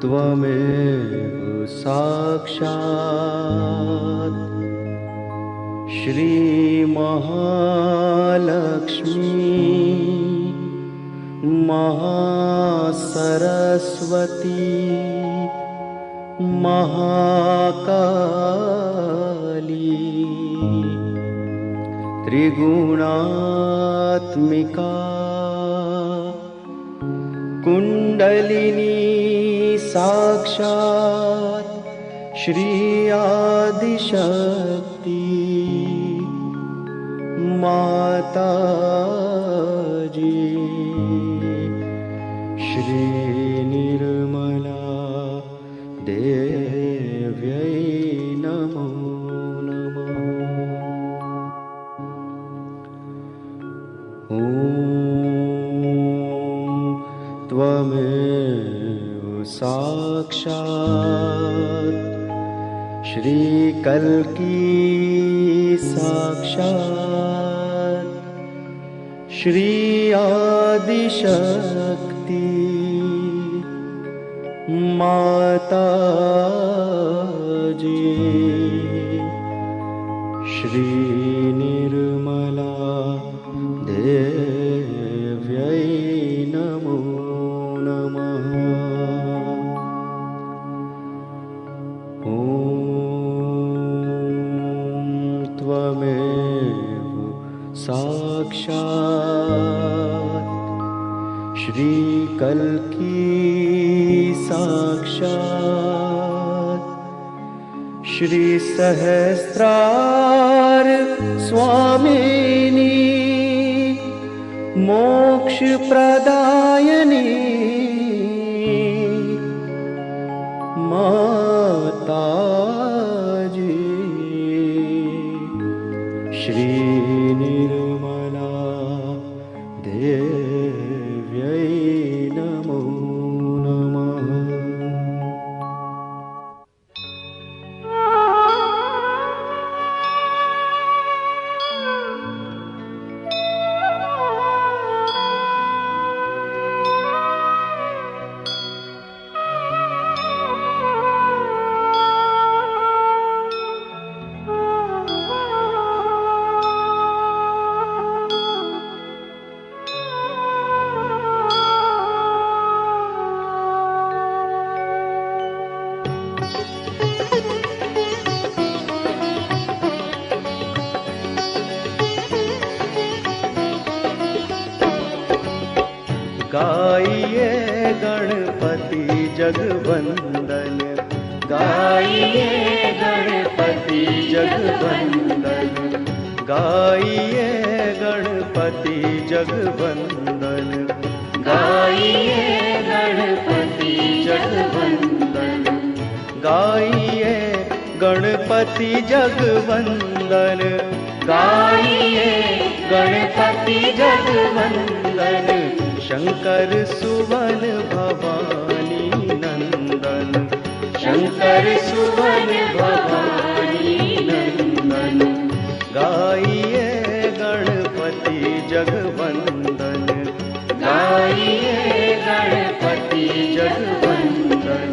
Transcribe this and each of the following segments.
त्वमेव साक्षात् श्री महालक्ष्मी महासरस्वती महाकाली त्रिगुणात्मिका कुंडलिनी साक्षात् श्री आदिशक्ति माता जी श्री निर्मला देव्यै नमो नमः। ॐ त्वमेव साक्षात् श्री कल्की साक्षात् श्री आदिशक्ति माता जी श्री निर्मला देव्यै नमो नमः। ॐ त्वमेव साक्षात् श्री कल्की साक्षात् श्री सहस्रार स्वामिनी मोक्ष प्रदायिनी माता जी श्री निर्मला देव्यै नमो नमः। गाइए गणपति जगवंदन, गाइए गणपति जगवंदन, गाइए गणपति जगवंदन, गाइए गणपति जगवंदन, गाइए गणपति जगवंदन, गाइए गणपति जगवंदन, शंकर सुवन भवानी नंदन, शंकर सुवन भवानी नंदन, गाइए गणपति जगवंदन, गाइए गणपति जगवंदन।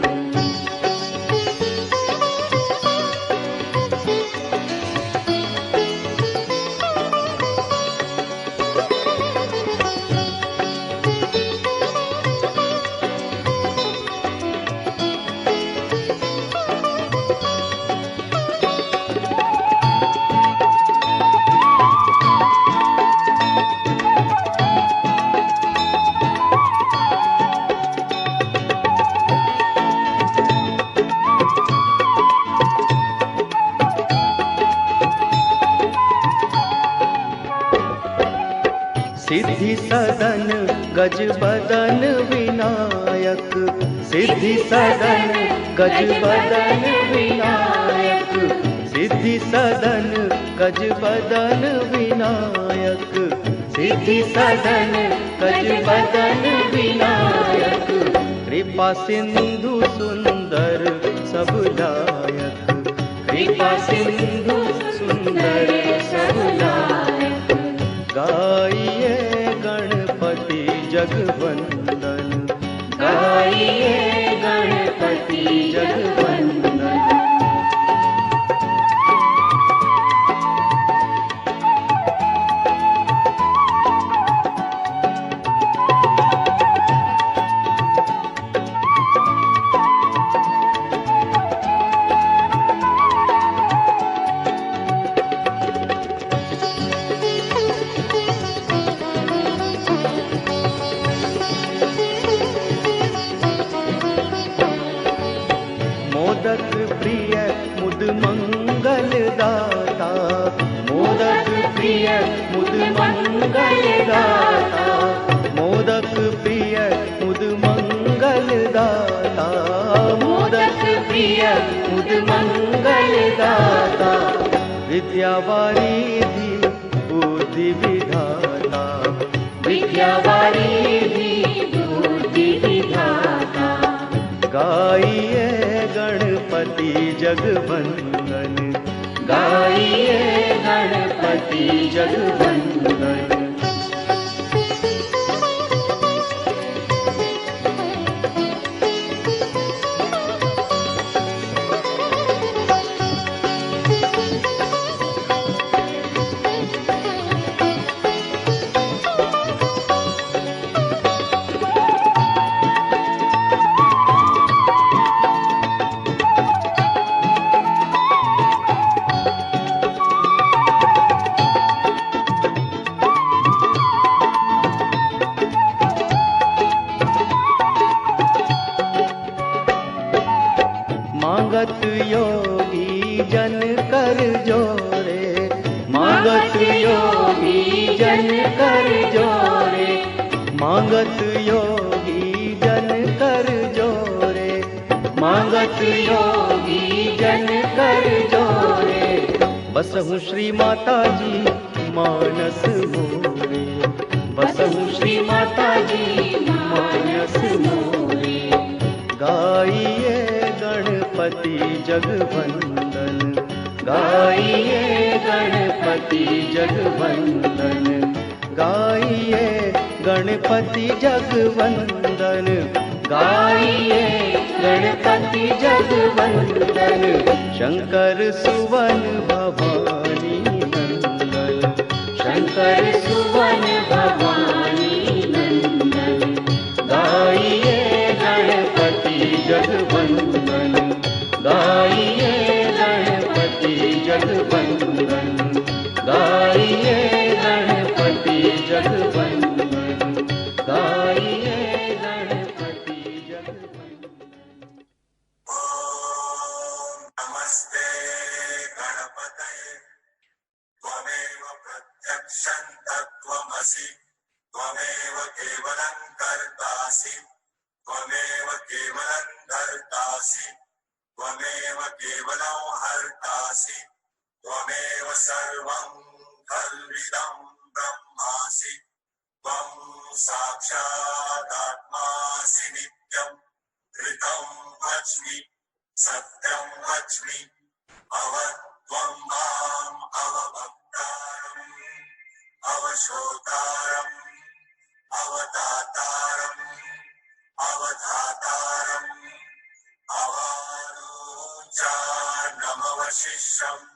सिद्धि सदन गज बदन विनायक, सिद्धि सदन गज बदन विनायक, सिद्धि सदन गज बदन विनायक, सिद्धि सदन गज बदन विनायक, कृपा सिंधु सुंदर सब लायक, कृपा सिंधु सुंदर सब लायक, गाइए गणपति गाइए गणपति जगवंदन। मोदक प्रिय मुद मंगल दाता, मोदक प्रिय मुद मंगल दाता, मोदक प्रिय मुद मंगल दाता, मोदक प्रिय मुद मंगल दाता। विद्या वारिधि बुद्धि विधाता, विद्या वारिधि बुद्धि विधाता। गाइए गणपति जगवंदन, गाइए गणपति जगवंदन। मांगत योगी जन कर जोरे, मांगत योगी जन कर जोरे, मांगत योगी जन कर जोरे, मांगत योगी जन कर जोरे। बसहु श्री माता जी मानस मोरे, बसहु श्री माता जी मानस मोरे। गाइए गणपति जगवंदन, गाइए गणपति जगवंदन, गाइए गणपति जगवंदन, गाइए गणपति जगवंदन। शंकर सुवन भवानी नंदन, शंकर सुवन भवानी नंदन। गाइए गणपति जगवंदन, गाइए गणपति जगवंदन, गाइए गणपति जगवंदन, गाइए गणपति जगवंदन। ओम नमस्ते गणपतये, त्वमेव प्रत्यक्षं तत्त्वमसि, त्वमेव केवलं कर्तासि, त्वमेव केवलं धर्तासि, त्वमेव केवलं हर्तासि, त्वमेव सर्वं खल्विदं ब्रह्मासि, त्वं साक्षादात्मासि नित्यं। ऋतं वच्मि सत्यं वच्मि, अवत्वं माम् अवभक्तारम्, अवशोतारम्, अवदातारम्, अवधातारम्, अवारोचानमवशिष्यम्,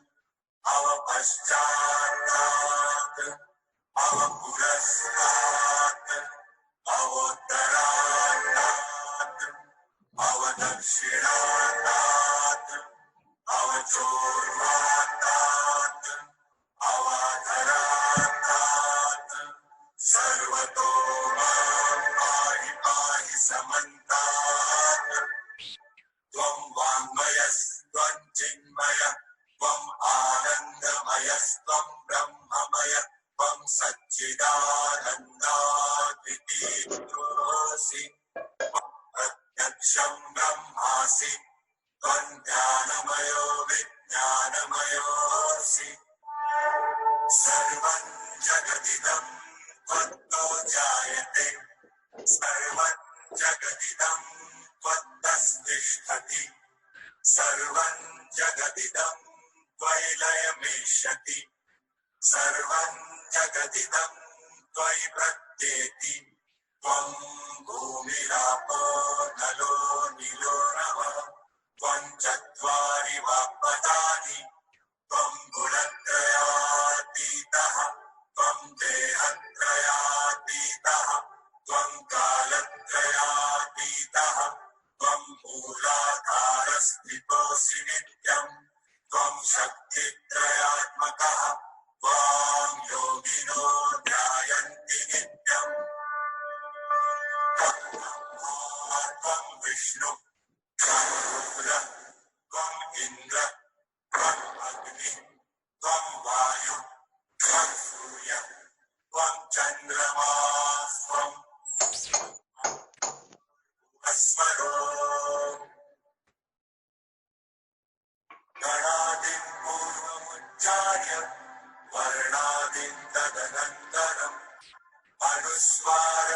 अवपश्चात्तात्, अवपुरस्तात्, अवोत्तरात्तात्, अवदक्षिणात्तात्, अवचोर्वात्तात्, अवाधरात्तात्। सर्वतो मां पाहि पाहि समन्तात्। त्वं वाङ्मयस्त्वं चिन्मयः, त्वम् आनन्दमयस्त्वं ब्रह्ममय, त्वं सच्चिदानन्दाद्वितीयोऽसि, प्रत्यक्षं ब्रह्मासि, त्वं ज्ञानमयो विज्ञानमयोऽसि। सर्वं जगदिदं त्वत्तो जायते, सर्वं जगदिदं त्वत्तस्तिष्ठति, सर्वं जगदिदं त्वयि लयमेष्यति, सर्वं जगदिदं त्वयि प्रत्येति, त्वं भूमिरापो नलो नीलो नभः त्वं चत्वारि वाक्पदानि त्वं गुणत्रयातीतः त्वं देहत्रयातीतः त्वं कालत्रयातीतः त्वं मूलाधारस्थितोऽसि नित्यम् त्वं शक्तित्रयात्मकः त्वां योगिनो ध्यायन्ति नित्यम् त्वं विष्णु त्वं रुद्रः त्वम् इन्द्र त्वम् अग्नि त्वं वायु त्वं सूर्यः त्वं चन्द्रमास्त्वम् अस्मरो गणादिं पूर्वमुच्चार्य वर्णादिं तदनन्तरम् अनुस्वार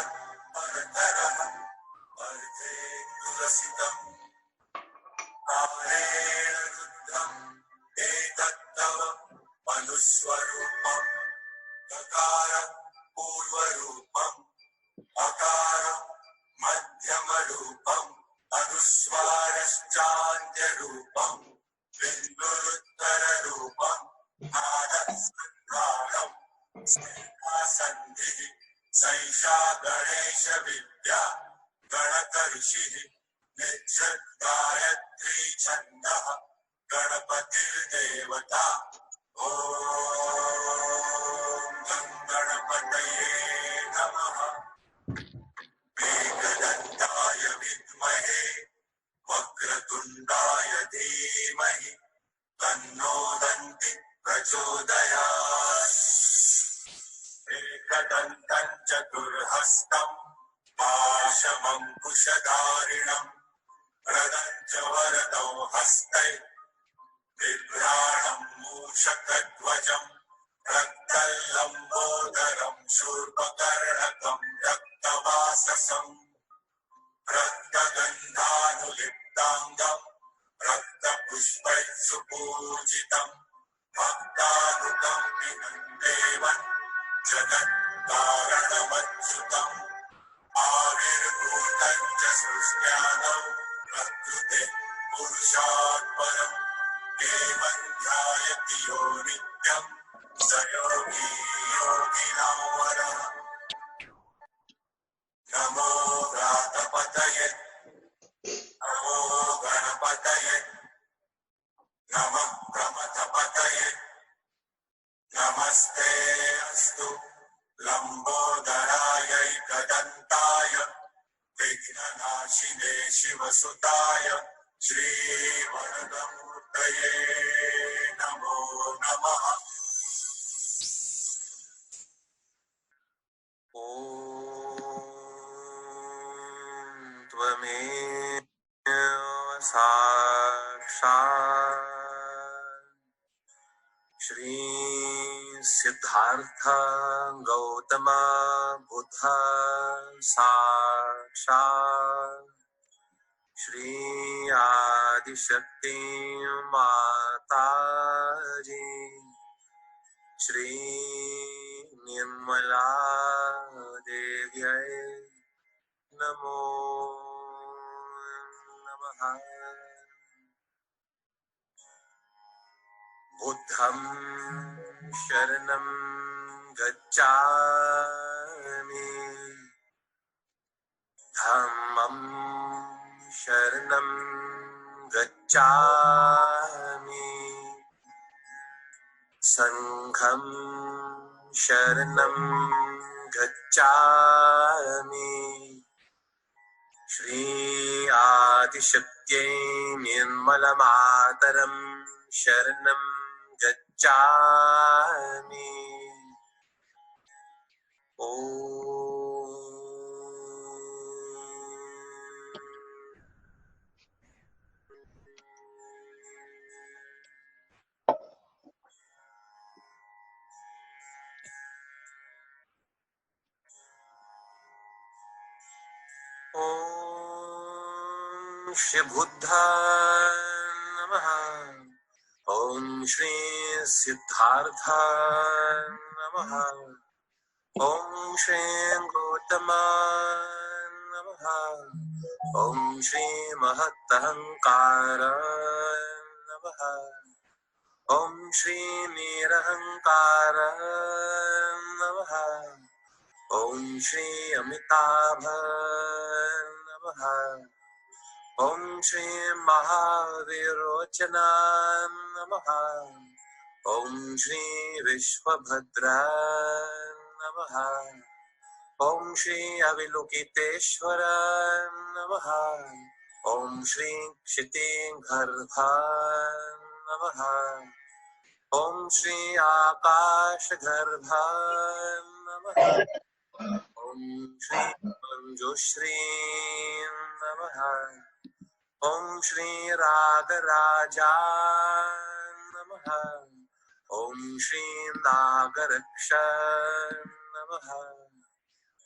परतरः अर्धेन्दुरसितम् कालेन रुद्धम् एतत्तव अनुस्वरूपम् तकार पूर्वरूपम् अकार मध्यमरूपम् अनुस्वारश्चान्त्यरूपम् बिन्दुरुत्तररूपम् नादसन्धानम् सन्धिः सैषा गणेश विद्या गणकऋषिः नित्यं गायत्री छन्दः गणपतिर्देवता ॐ गं गणपतये नमः एकदन्ताय विद्महे वक्रतुण्डाय धीमहि तन्नो दन्ति प्रचोदयात् एकदन्तं चतुर्हस्तं पाशमङ्कुशधारिणम् प्रदं च वरदौ हस्तै बिभ्राणं मूषकध्वजम् रक्तलम्बोदरं शूर्पकर्णकं रक्तवाससम् रक्तगन्धानुलिप्ताङ्गम् रक्तपुष्पैः सुपूजितम् भक्तानुकम्पितं देवम् जगत्कारणमच्युतम् आविर्भूतं च सृष्ट्यादौ प्रकृते पुरुषात् परम् देवं ध्यायति यो नित्यम् स योगी योगिनां वरः नमो व्रातपतये नमो गणपतये नमः प्रमथपतये नमस्ते अस्तु लम्बोदरायैकदन्ताय विघ्ननाशिने शिवसुताय श्रीवरदमूर्तये नमो नमः। ॐ त्वमेव साक्षात् श्री सिद्धार्थ गौतम बुद्ध साक्षात् श्री आदिशक्ति माताजी श्री निर्मला देव्यै नमो नमः। बुद्धं शरणं गच्छामि धम्मं शरणं गच्छामि संघं शरणं गच्छामि श्री आदिशक्त्यै निर्मलमातरं शरणं गच्छामि। ॐ श्री बुद्धाय नमः। ओम श्री सिद्धार्थाय नमः। ॐ श्रीं गौतमाय नमः। ॐ श्री महत्तहङ्काराय नमः। ॐ श्री निरहङ्काराय नमः। ॐ श्री अमिताभाय नमः। ॐ श्री महावीरोचनाय नमः। ॐ श्री विश्वभद्राय नमः। ॐ श्री अविलोकितेश्वराय नमः। ॐ श्री क्षितिगर्भाय नमः। ॐ श्री आकाशगर्भाय नमः। ॐ श्री मंजुश्री नमः। ॐ श्री रागराजाय नमः। ॐ श्री नागरक्षाय नमः।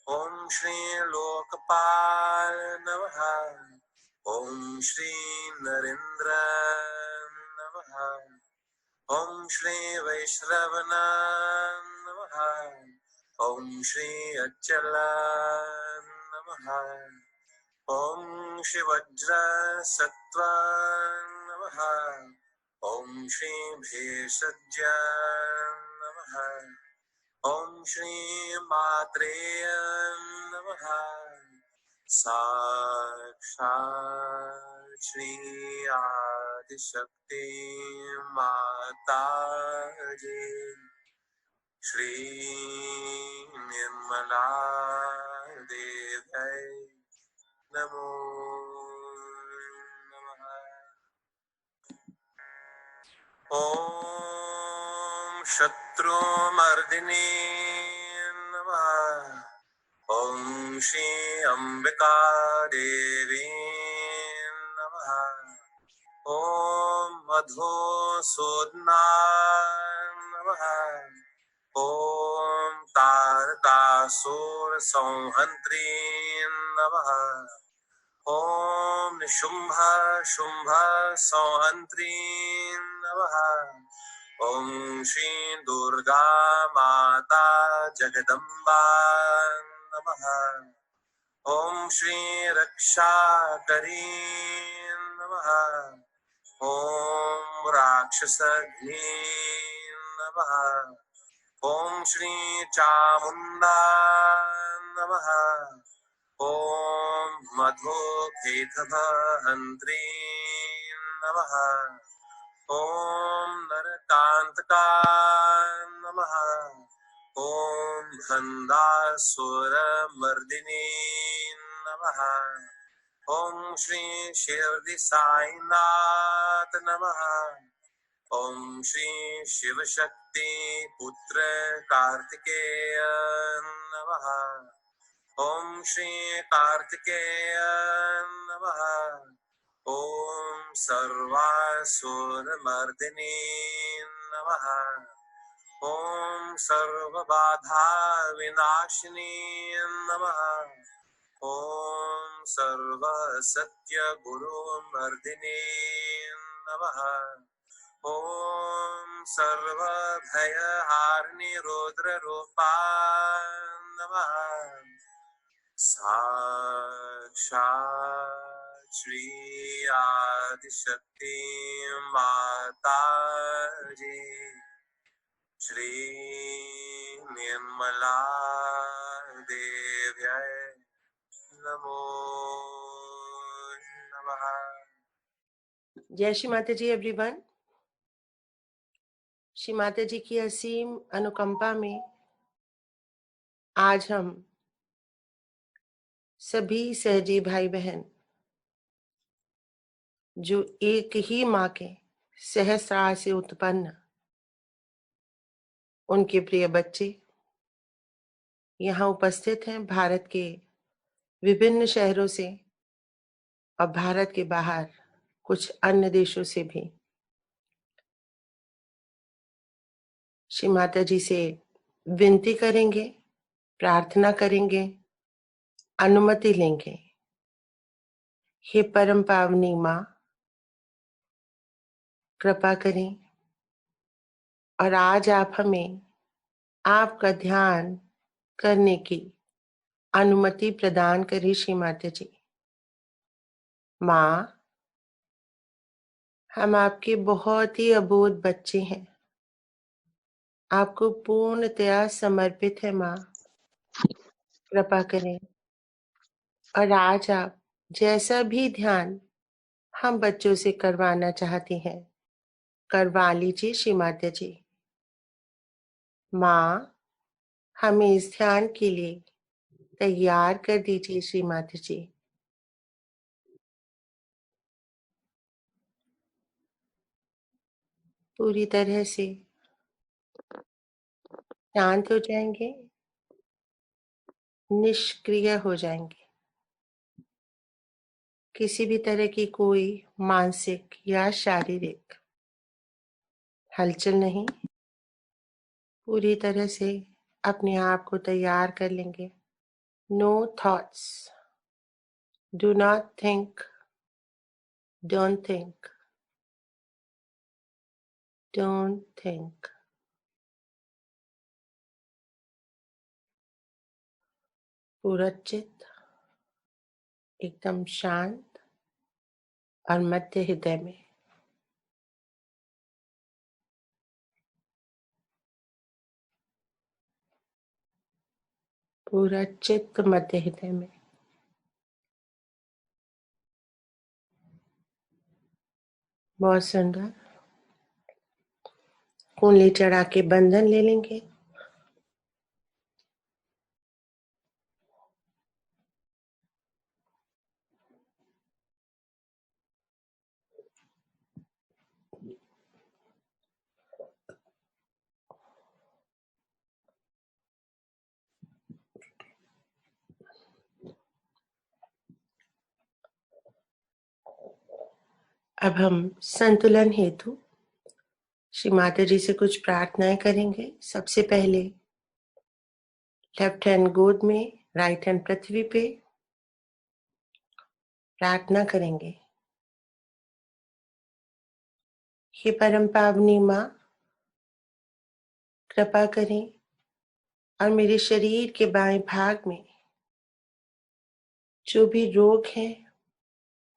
ॐ श्री लोकपाल नमः। ॐ श्री नरेन्द्र नमः। ॐ श्री वैश्रवण नमः। ॐ श्री अच्चल नमः। ॐ श्री वज्र सत्व नमः। ॐ श्री भेषज नमः। ॐ श्री मात्रेय नमः। साक्षात् श्री आदिशक्ति माता जी श्री निर्मला देवी नमो नमः। ॐ शत्रुमर्दिनी नमः। ॐ श्री अम्बिका देवी नमः। ॐ मधुसूदनाय नमः। ॐ तारकासुर संहन्त्री नमः। ॐ शुम्भ शुम्भ संहन्त्री नमः। ॐ श्री दुर्गा माता जगदम्बा नमः। ॐ श्री रक्षाकरी नमः। ॐ राक्षसघ्नी नमः। ॐ श्री चामुण्डा नमः। ॐ मधुकेतभहन्त्री नमः। ॐ नरकान्तका नमः। ॐ भन्दासुरमर्दिनी नमः। ॐ श्री शिरदि साईनाथ नमः। ॐ श्री शिवशक्ति पुत्र कार्तिकेय नमः। ॐ श्री कार्तिकेय नमः। ॐ सर्वासुरमर्दिनी नमः। ॐ सर्वबाधा विनाशिनी नमः। ॐ सर्वसत्यगुरुमर्दिनी नमः। ॐ सर्वभयहारिणि रुद्ररूपा नमः। साक्षात् श्री आदिशक्ति माता जी श्री निर्मला देव्यै नमो नमः। जय श्री माता जी एवरीवन। श्री माता जी की असीम अनुकंपा में आज हम सभी सहजी भाई बहन जो एक ही माँ के सहस्रार से उत्पन्न उनके प्रिय बच्चे यहाँ उपस्थित हैं, भारत के विभिन्न शहरों से और भारत के बाहर कुछ अन्य देशों से भी श्री माता जी से विनती करेंगे, प्रार्थना करेंगे, अनुमति लेंगे। हे परम पावनी माँ, कृपा करें और आज आप हमें आपका ध्यान करने की अनुमति प्रदान करें श्री माता जी। माँ, हम आपके बहुत ही अबोध बच्चे हैं, आपको पूर्णतया समर्पित है माँ, कृपा करें। और आज आप जैसा भी ध्यान हम बच्चों से करवाना चाहती हैं, करवा लीजिए श्री माता जी। माँ, हमें इस ध्यान के लिए तैयार कर दीजिए श्री माता जी। पूरी तरह से शांत हो जाएंगे, निष्क्रिय हो जाएंगे। किसी भी तरह की कोई मानसिक या शारीरिक हलचल नहीं। पूरी तरह से अपने आप को तैयार कर लेंगे। No thoughts, do not think, don't think, don't think. पूरा चित्त एकदम शांत और मध्य हृदय में। पूरा चित्त मध्य हृदय में। बहुत सुंदर। कुंडली चढ़ा के बंधन ले लेंगे। अब हम संतुलन हेतु श्री माता जी से कुछ प्रार्थनाएं करेंगे। सबसे पहले लेफ्ट हैंड गोद में, राइट हैंड पृथ्वी पे प्रार्थना करेंगे। हे परम पावनी माँ, कृपा करें और मेरे शरीर के बाएं भाग में जो भी रोग है,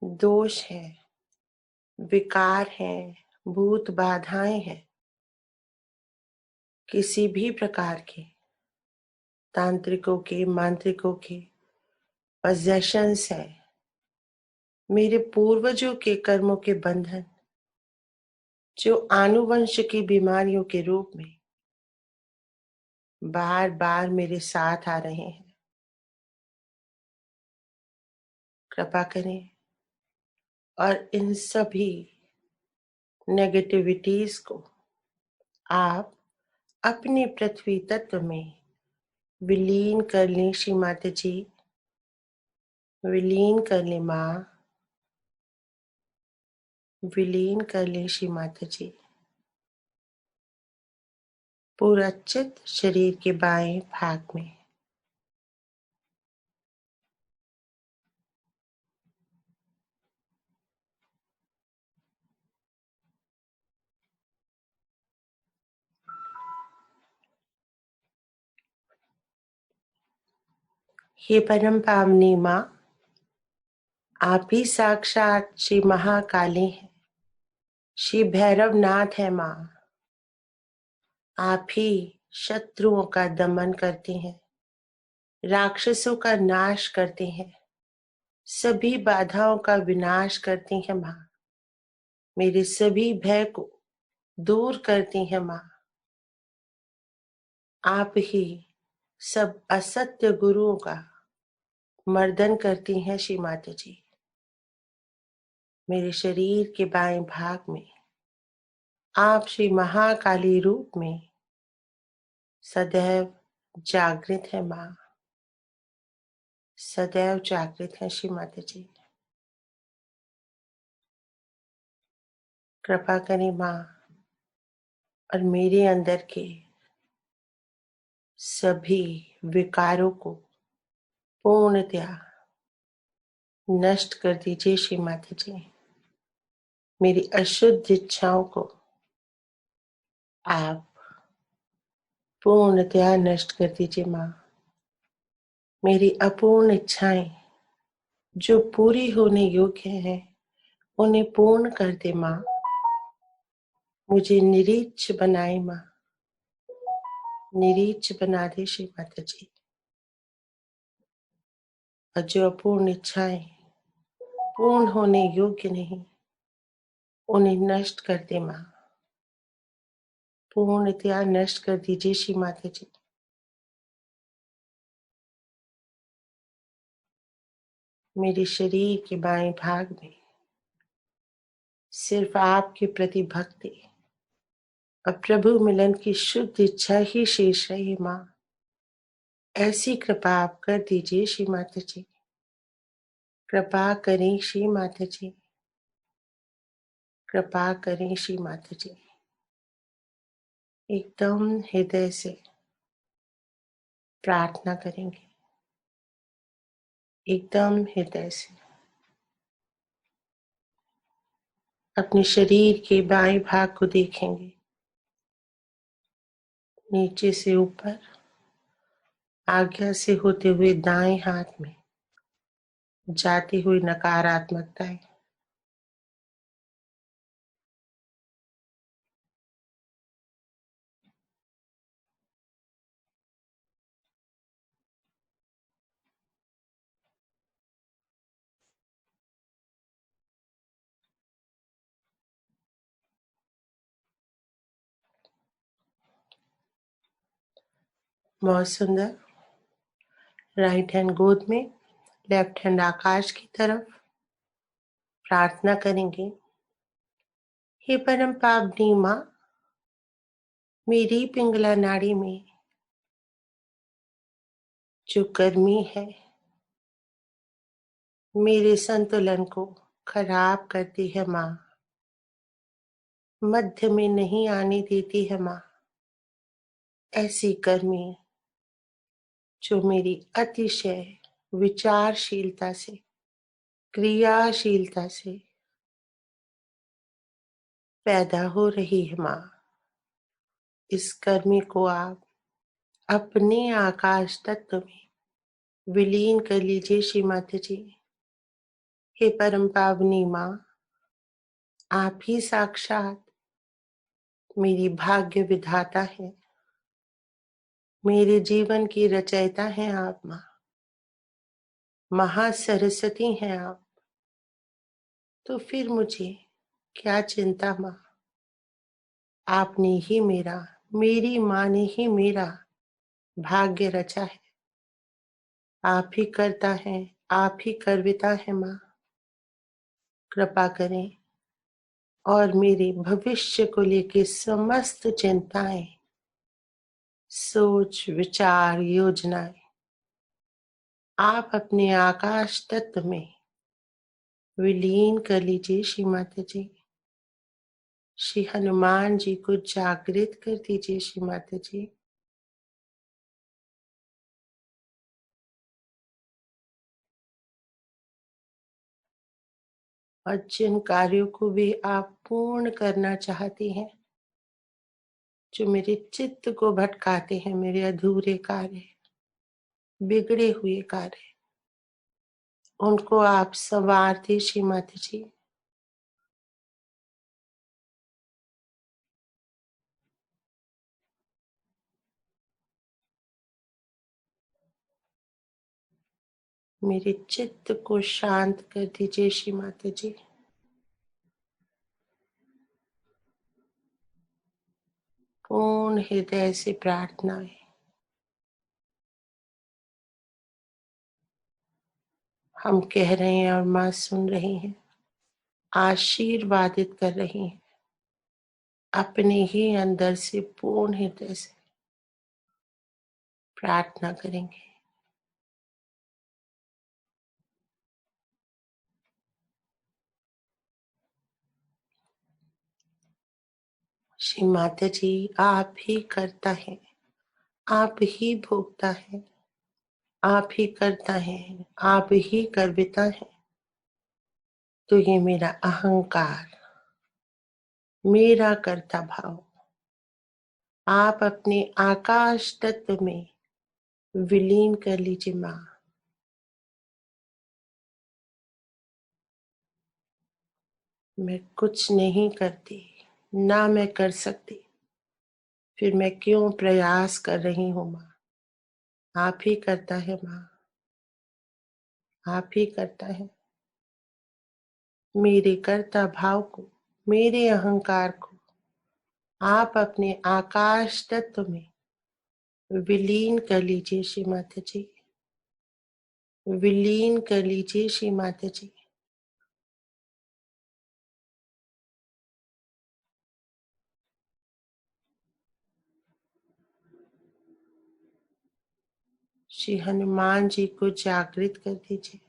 दोष है, विकार है, भूत बाधाएं हैं, किसी भी प्रकार के तांत्रिकों के, मांत्रिकों के पजेशंस है, मेरे पूर्वजों के कर्मों के बंधन जो आनुवंश की बीमारियों के रूप में बार बार मेरे साथ आ रहे हैं, कृपा करें और इन सभी नेगेटिविटीज को आप अपने पृथ्वी तत्व में विलीन कर लें श्री माता जी। विलीन कर लें माँ, विलीन कर लें श्री माता जी। पूरा चित्त शरीर के बाएं भाग में। हे परम पावनी माँ, आप ही साक्षात श्री महाकाली हैं, श्री भैरवनाथ है माँ। आप ही शत्रुओं का दमन करती हैं, राक्षसों का नाश करती हैं, सभी बाधाओं का विनाश करती हैं माँ। मेरे सभी भय को दूर करती हैं माँ। आप ही सब असत्य गुरुओं का मर्दन करती हैं श्री माता जी। मेरे शरीर के बाएं भाग में आप श्री महाकाली रूप में सदैव जागृत है माँ, सदैव जागृत है श्री माता जी। कृपा करें माँ और मेरे अंदर के सभी विकारों को पूर्णतया नष्ट कर दीजिए श्री माता जी। मेरी अशुद्ध इच्छाओं को आप पूर्णतया नष्ट कर दीजिए माँ। मेरी अपूर्ण इच्छाएं जो पूरी होने योग्य हैं उन्हें पूर्ण कर दे माँ। मुझे निरीच्छ बनाए माँ, निरीच्छ बना दे श्री माता जी। और जो अपूर्ण इच्छाएं पूर्ण होने योग्य नहीं उन्हें नष्ट कर दे माँ, पूर्णतया नष्ट कर दीजिए श्री माता जी। मेरे शरीर के बाएं भाग में सिर्फ आपके प्रति भक्ति और प्रभु मिलन की शुद्ध इच्छा ही शेष रहे माँ। ऐसी कृपा आप कर दीजिए श्री माता जी, कृपा करें श्री माता जी, कृपा करें श्री माता जी। एकदम हृदय से प्रार्थना करेंगे, एकदम हृदय से अपने शरीर के बाएं भाग को देखेंगे, नीचे से ऊपर आज्ञा से होते हुए दाएं हाथ में जाती हुई नकारात्मकताएं बहुत सुंदर। राइट हैंड गोद में, लेफ्ट हैंड आकाश की तरफ प्रार्थना करेंगे। हे परम पावनी माँ, मेरी पिंगला नाड़ी में जो गर्मी है मेरे संतुलन को खराब करती है माँ, मध्य में नहीं आने देती है माँ। ऐसी गर्मी जो मेरी अतिशय विचारशीलता से, क्रियाशीलता से पैदा हो रही है माँ, इस गर्मी को आप अपने आकाश तत्व में विलीन कर लीजिए श्री माता जी। हे परम पावनी माँ, आप ही साक्षात मेरी भाग्य विधाता है, मेरे जीवन की रचयिता हैं आप माँ, महासरस्वती हैं आप। तो फिर मुझे क्या चिंता माँ, आपने ही मेरा, मेरी माँ ने ही मेरा भाग्य रचा है। आप ही करता है, आप ही करविता है माँ। कृपा करें और मेरे भविष्य को लेकर समस्त चिंताएं, सोच विचार योजनाएं आप अपने आकाश तत्व में विलीन कर लीजिए श्री माता जी। श्री हनुमान जी को जागृत कर दीजिए श्री माता जी। और जिन कार्यों को भी आप पूर्ण करना चाहती हैं, जो मेरे चित्त को भटकाते हैं, मेरे अधूरे कार्य, बिगड़े हुए कार्य, उनको आप संवार दे श्री माता जी। मेरे चित्त को शांत कर दीजिए श्री माता जी। पूर्ण हृदय से प्रार्थना है। हम कह रहे हैं और माँ सुन रही हैं, आशीर्वादित कर रही हैं, अपने ही अंदर से पूर्ण हृदय से प्रार्थना करेंगे। श्री माता जी, आप ही करता है, आप ही भोगता है, आप ही करता है, आप ही करविता है। तो ये मेरा अहंकार, मेरा कर्ता भाव आप अपने आकाश तत्व में विलीन कर लीजिए माँ। मैं कुछ नहीं करती, ना मैं कर सकती, फिर मैं क्यों प्रयास कर रही हूँ माँ? आप ही करता है माँ, आप ही करता है। मेरे कर्ता भाव को, मेरे अहंकार को आप अपने आकाश तत्व में विलीन कर लीजिए श्री माता जी, विलीन कर लीजिए श्री माता जी। श्री हनुमान जी को जागृत कर दीजिए।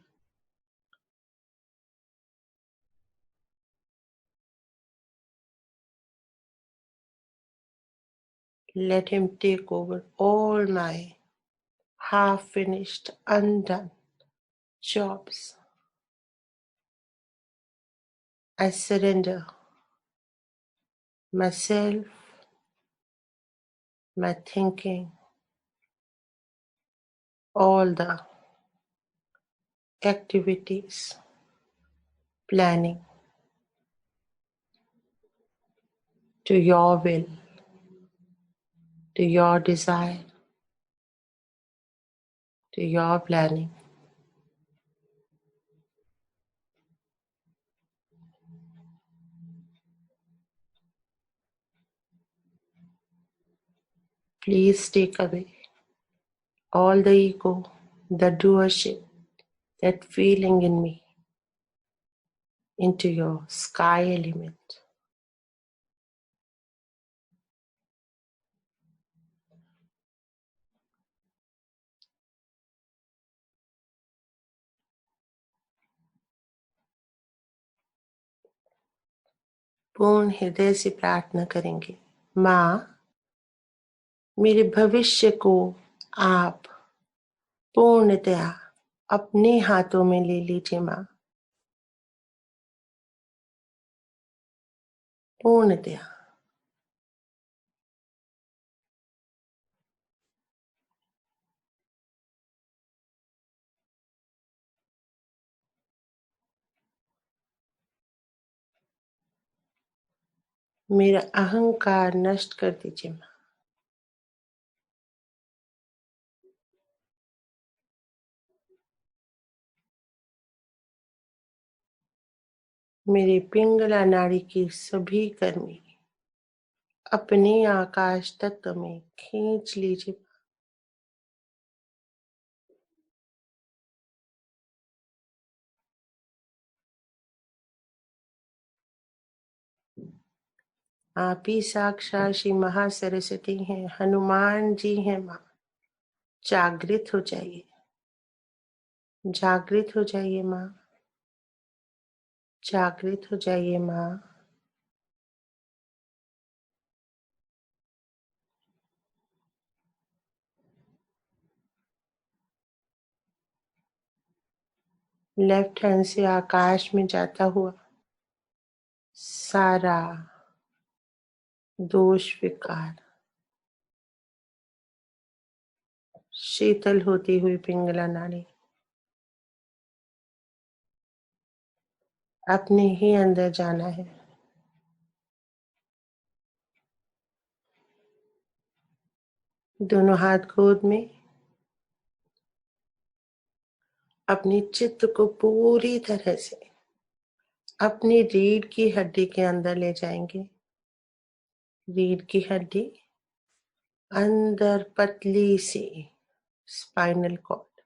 Let him take over all my half-finished, undone jobs. I surrender myself, my thinking, all the activities, planning to your will, to your desire, to your planning. Please take away all the ego, the doership, that feeling in me into your sky element. पूर्ण हृदय से प्रार्थना करेंगे, माँ मेरे भविष्य को आप पूर्णतया अपने हाथों में ले लीजिए माँ, पूर्णतया। मेरा अहंकार नष्ट कर दीजिए माँ। मेरे पिंगला नाड़ी की सभी कर्मी अपने आकाश तत्व में खींच लीजिए। आप ही साक्षात श्री महासरस्वती हैं, हनुमान जी हैं माँ। जागृत हो जाइए, जागृत हो जाइए माँ, जागृत हो जाइए माँ। लेफ्ट हैंड से आकाश में जाता हुआ सारा दोष विकार शीतल होती हुई पिंगला नाड़ी अपने ही अंदर जाना है। दोनों हाथ गोद में अपने चित्त को पूरी तरह से अपनी रीढ़ की हड्डी के अंदर ले जाएंगे। रीढ़ की हड्डी, अंदर पतली सी स्पाइनल कॉर्ड,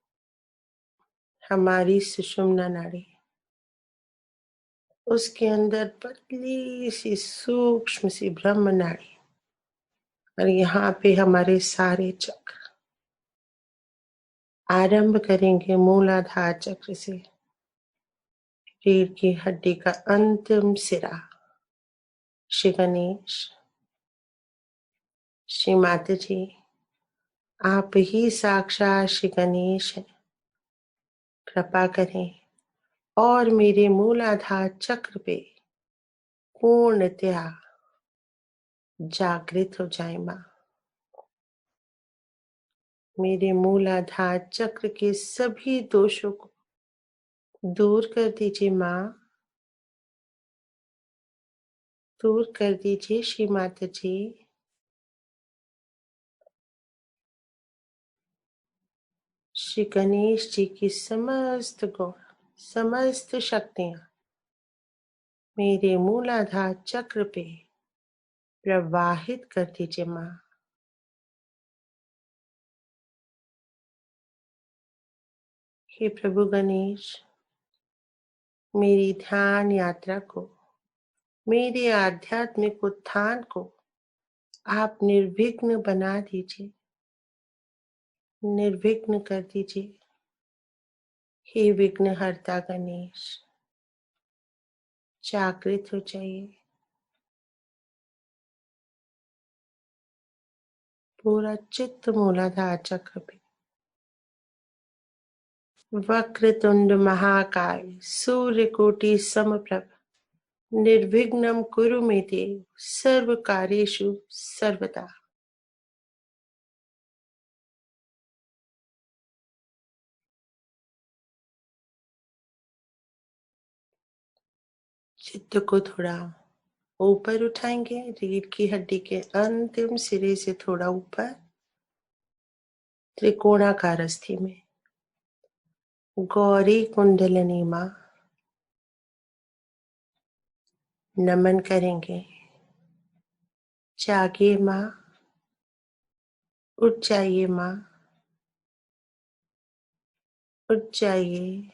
हमारी सुषुम्ना नाड़ी, उसके अंदर पतली सी सूक्ष्म सी ब्रह्म नाड़ी, और यहाँ पे हमारे सारे चक्र। आरंभ करेंगे मूलाधार चक्र से, रीढ़ की हड्डी का अंतिम सिरा श्री गणेश, श्री माता जी, आप ही साक्षात श्री गणेश हैं। कृपा करें और मेरे मूलाधार चक्र पे पूर्णतया जागृत हो जाए माँ। मेरे मूलाधार चक्र के सभी दोषों को दूर कर दीजिए माँ। दूर कर दीजिए श्री माता जी। श्री गणेश जी की समस्त गुण, समस्त शक्तियां मेरे मूलाधार चक्र पे प्रवाहित कर दीजिए माँ। हे प्रभु गणेश, मेरी ध्यान यात्रा को, मेरे आध्यात्मिक उत्थान को आप निर्विघ्न बना दीजिए, निर्विघ्न कर दीजिए। हे विघ्नहर्ता गणेश, जागृत हो जाइए। पूरा चित्त मूलाधार चक्र पे। वक्रतुंड महाकाय सूर्यकोटि समप्रभ निर्विघ्नं कुरु मे देव सर्व कार्येषु सर्वदा। चित्त को थोड़ा ऊपर उठाएंगे, रीढ़ की हड्डी के अंतिम सिरे से थोड़ा ऊपर, त्रिकोणाकार अस्थि में गौरी कुंडलिनी माँ नमन करेंगे। जागिए माँ, उठ जाइए माँ, उठ जाइए।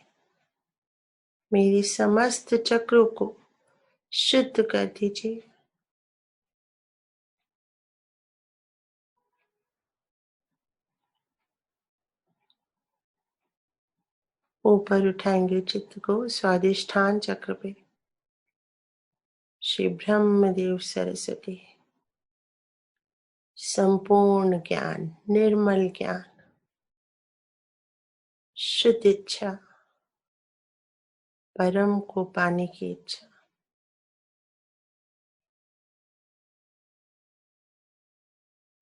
मेरी समस्त चक्रों को शुद्ध कर दीजिए। ऊपर उठाएंगे चित्त को स्वादिष्ठान चक्र पे। श्री ब्रह्मदेव सरस्वती संपूर्ण ज्ञान, निर्मल ज्ञान, शुद्ध इच्छा, परम को पाने की इच्छा।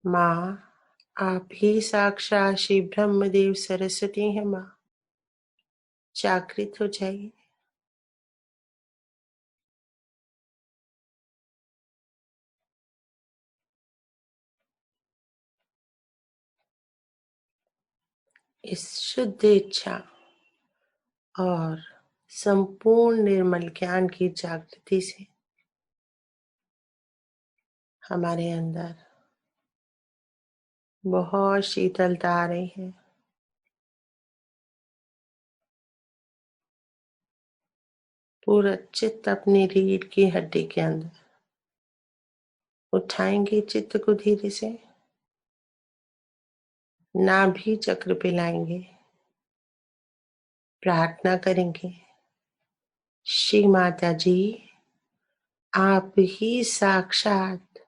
माँ, आप ही साक्षात श्री ब्रह्मदेव सरस्वती हैं माँ, जागृत हो जाइए। इस शुद्ध इच्छा और संपूर्ण निर्मल ज्ञान की जागृति से हमारे अंदर बहुत शीतलता आ रही है। पूरा चित्त अपनी रीढ़ की हड्डी के अंदर उठाएंगे। चित्त को धीरे से नाभि चक्र पे लाएंगे। प्रार्थना करेंगे, श्री माता जी आप ही साक्षात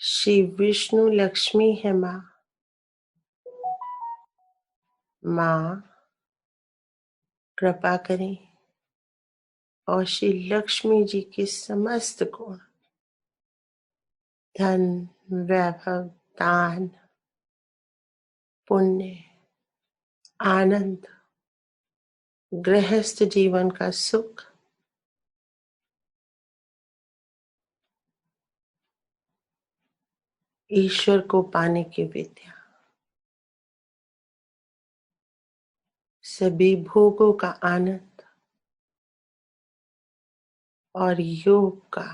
श्री विष्णु लक्ष्मी है माँ। माँ कृपा करें और श्री लक्ष्मी जी के समस्त गुण, धन, वैभव, दान, पुण्य, आनंद, गृहस्थ जीवन का सुख, ईश्वर को पाने की विद्या, सभी भोगों का आनंद और योग का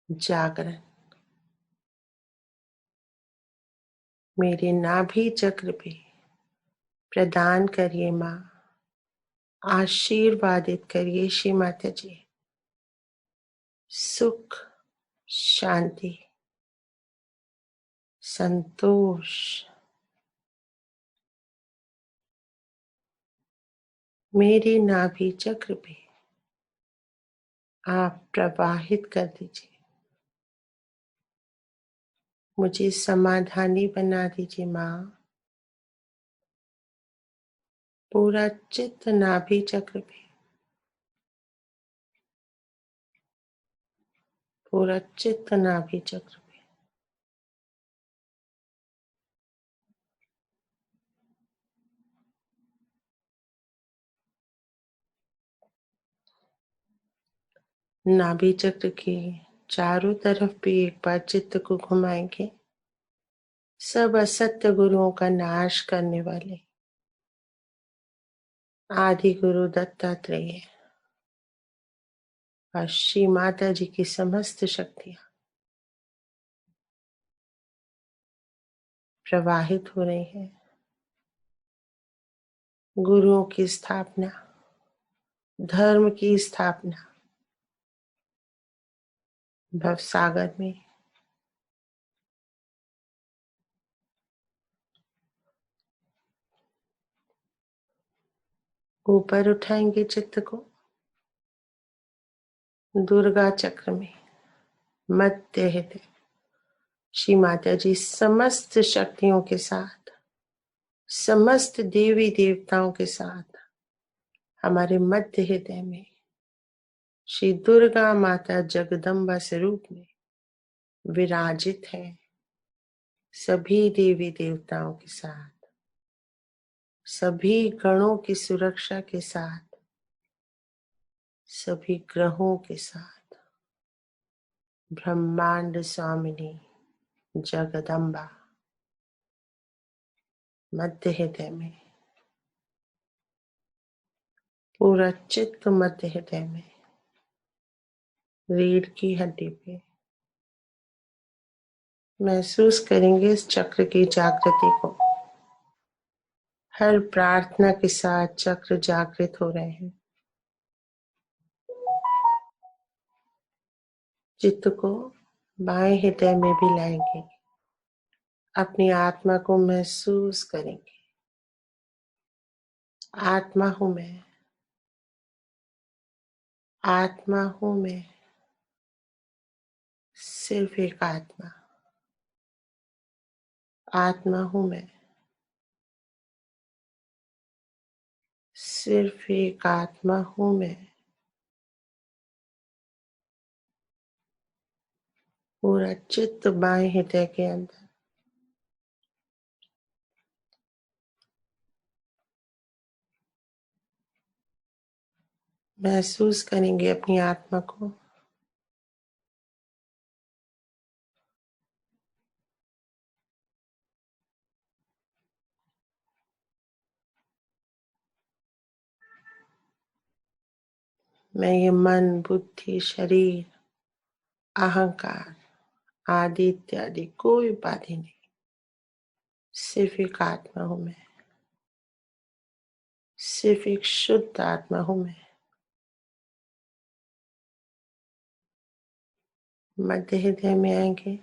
जागरण मेरे नाभि चक्र पे प्रदान करिए माँ। आशीर्वादित करिए श्री माता जी। सुख, शांति, संतोष मेरे नाभि चक्र पे आप प्रवाहित कर दीजिए। मुझे समाधानी बना दीजिए माँ। पूरा चित्त नाभि चक्र पे, पूरा चित्त नाभि चक्र पे। नाभि चक्र के चारों तरफ भी एक बार चित्त को घुमाएंगे। सब असत्य गुरुओं का नाश करने वाले आदि गुरु दत्तात्रेय और श्री माता जी की समस्त शक्तियां प्रवाहित हो रही हैं। गुरुओं की स्थापना, धर्म की स्थापना भवसागर में ऊपर उठाएंगे चित्त को। दुर्गा चक्र में मध्य हृदय श्री माता जी समस्त शक्तियों के साथ, समस्त देवी देवताओं के साथ हमारे मध्य हृदय में श्री दुर्गा माता जगदम्बा स्वरूप में विराजित है। सभी देवी देवताओं के साथ, सभी गणों की सुरक्षा के साथ, सभी ग्रहों के साथ ब्रह्मांड स्वामिनी जगदम्बा मध्य हृदय में, पूरा चित्त मध्य हृदय में, रीढ़ की हड्डी पे महसूस करेंगे इस चक्र की जागृति को। हर प्रार्थना के साथ चक्र जागृत हो रहे हैं। चित्त को बाएं हृदय में भी लाएंगे। अपनी आत्मा को महसूस करेंगे। आत्मा हूं मैं, आत्मा हूं मैं, सिर्फ एक आत्मा। आत्मा हूं मैं, सिर्फ एक आत्मा हूं मैं। पूरा चित्त बाएं हृदय के अंदर। महसूस करेंगे अपनी आत्मा को। मैं ये मन, बुद्धि, शरीर, अहंकार आदि इत्यादि कोई उपाधि नहीं, सिर्फ एक आत्मा हूं मैं, सिर्फ एक शुद्ध आत्मा हूं मैं। मध्य हृदय में आएंगे।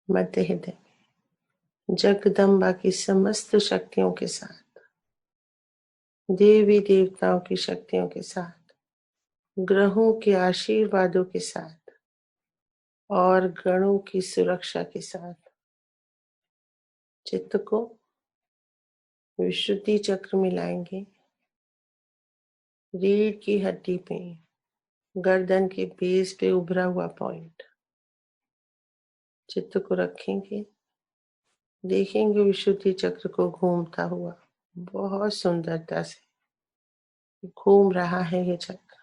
मध्य हृदय में जगदम्बा की समस्त शक्तियों के साथ, देवी देवताओं की शक्तियों के साथ, ग्रहों के आशीर्वादों के साथ और गणों की सुरक्षा के साथ चित्त को विशुद्धि चक्र में लाएंगे। रीढ़ की हड्डी पे, गर्दन के बेस पे उभरा हुआ पॉइंट, चित्त को रखेंगे। देखेंगे विशुद्धि चक्र को घूमता हुआ, बहुत सुंदरता से घूम रहा है ये चक्र।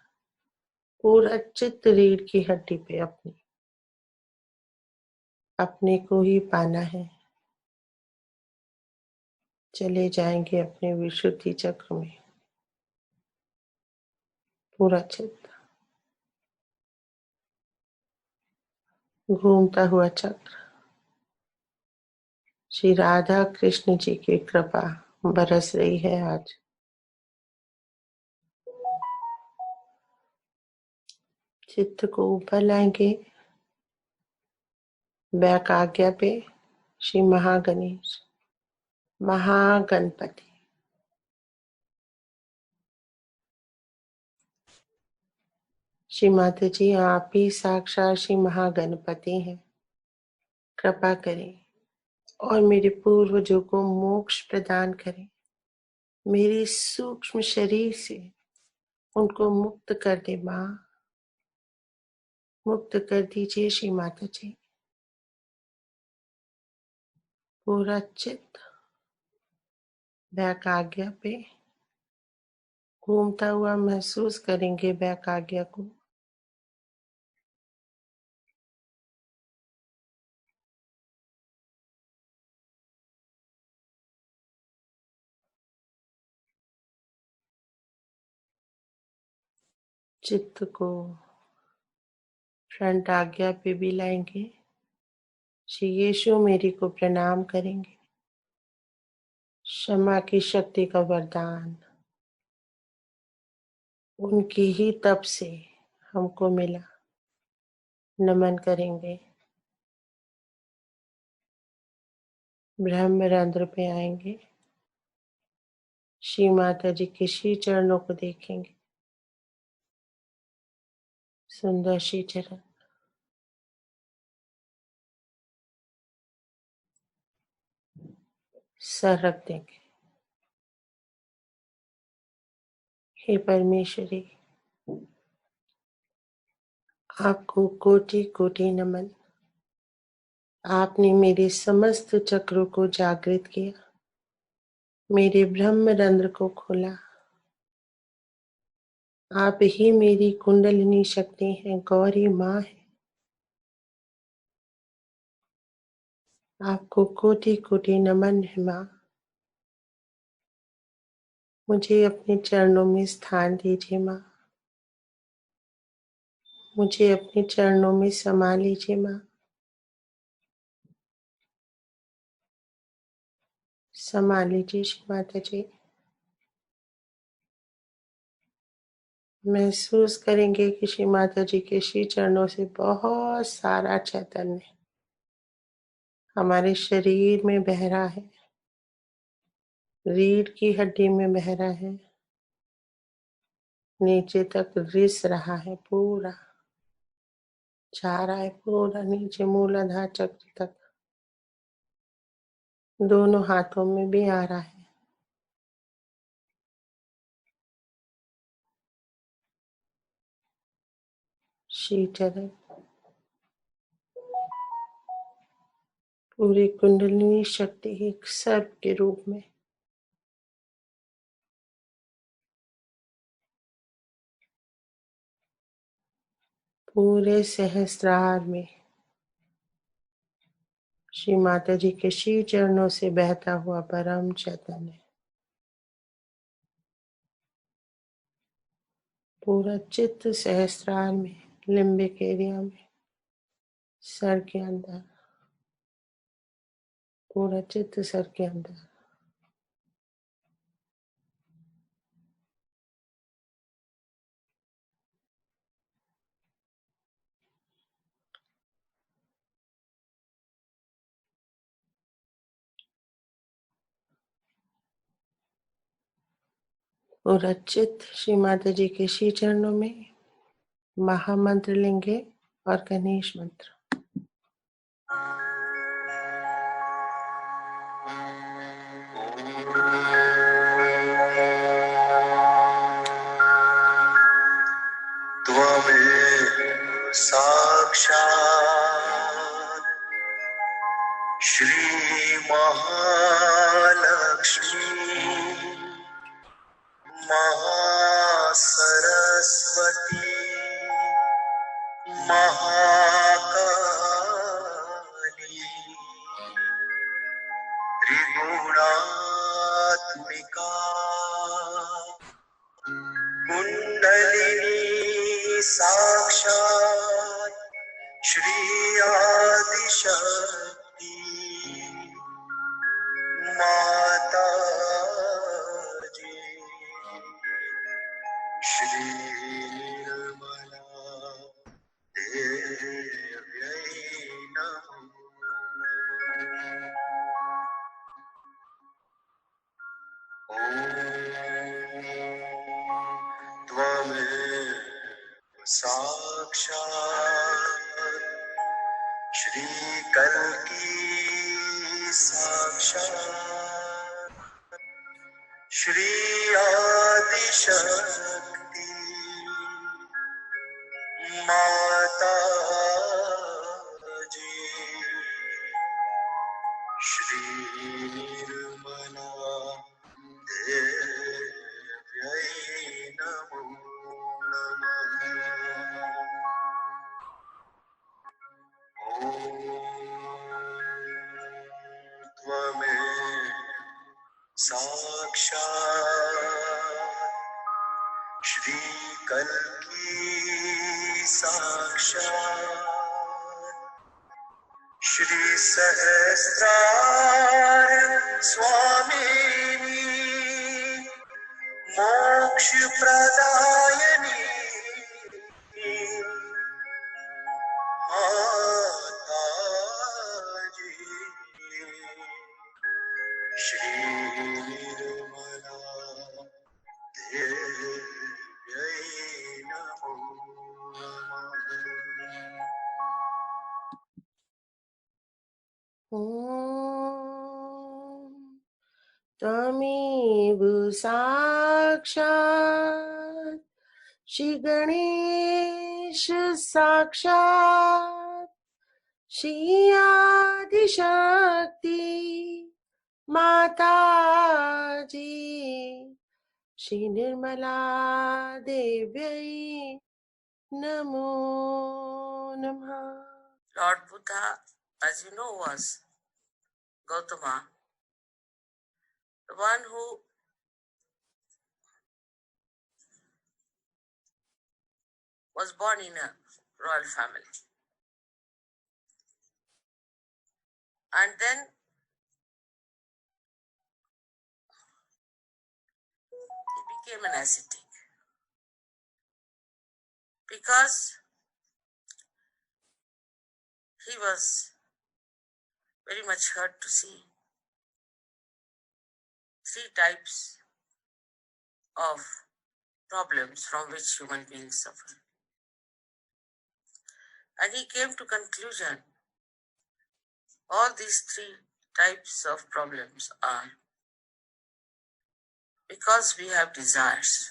पूरा चित्त रीढ़ की हड्डी पे अपने को ही पाना है। चले जाएंगे अपने विशुद्धि चक्र में। पूरा चित्त घूमता हुआ चक्र। श्री राधा कृष्ण जी की कृपा बरस रही है आज। चित्त को ऊपर लाएंगे। बैक आज्ञा पे श्री महागणेश, महागणपति, श्री माता जी आप ही साक्षात श्री महागणपति हैं। कृपा करें और मेरे पूर्वजों को मोक्ष प्रदान करें। मेरे सूक्ष्म शरीर से उनको मुक्त कर दे माँ, मुक्त कर दीजिए श्री माता जी। पूरा चित्त बैक आज्ञा पे घूमता हुआ महसूस करेंगे बैक आज्ञा को। चित्त को फ्रंट आज्ञा पे भी लाएंगे। श्री यीशु मेरी को प्रणाम करेंगे। क्षमा की शक्ति का वरदान उनकी ही तप से हमको मिला। नमन करेंगे। ब्रह्मरंध्र पे आएंगे। श्री माता जी के श्री चरणों को देखेंगे। सुंदर श्री चरण। सर रख देंगे। हे परमेश्वरी, आपको कोटि कोटि नमन। आपने मेरे समस्त चक्रों को जागृत किया, मेरे ब्रह्मरंध्र को खोला। आप ही मेरी कुंडलिनी शक्ति हैं, गौरी माँ है। आपको कोटि कोटि नमन है माँ। मुझे अपने चरणों में स्थान दीजिए माँ। मुझे अपने चरणों में समा लीजिए माँ। समा लीजिए श्री माता जी। महसूस करेंगे कि श्री माता जी के श्री चरणों से बहुत सारा चैतन्य हमारे शरीर में बह रहा है, रीढ़ की हड्डी में बह रहा है, नीचे तक रिस रहा है, पूरा जा रहा है, पूरा नीचे मूलाधार चक्र तक, दोनों हाथों में भी आ रहा है। श्री चरण पूरी कुंडलिनी शक्ति एक सर्प के रूप में पूरे सहस्त्रार में श्री माता जी के श्री चरणों से बहता हुआ परम चैतन्य पूरा चित्त सहस्त्रार में, लिम्बिक एरिया में, सर के अंदर, पूरा चित्त सर के अंदर। पूरा चित्त श्री माता जी के श्री चरणों में। महामंत्र लेंगे और गणेश मंत्र। त्वमेव साक्षात् श्री महालक्ष्मी महासरस्वती महाकाली त्रिगुणात्मिका कुंडलिनी साक्षात् श्री आदिशक्ति माता जी श्री निर्मला देव्यै नमः। ॐ त्वमेव साक्षात् श्री कल्की साक्षात् श्री आदिशक्ति माता जी श्री निर्मला देव्यै साक्षात् श्री कल्की साक्षात् श्री सहस्रार स्वामिनी मोक्ष प्रदायिनी माता जी श्री निर्मला देव्यै नमो नमः। ॐ त्वमेव साक्षात् श्री गणेश साक्षात् श्री आदिशक्ति माता जी श्री निर्मला देव्यै नमो नमः। Lord Buddha, as you know, was Gautama, the one who was born in a royal family. And then he became an ascetic because he was very much hurt to see three types of problems from which human beings suffer. And he came to conclusion all these three types of problems are because we have desires.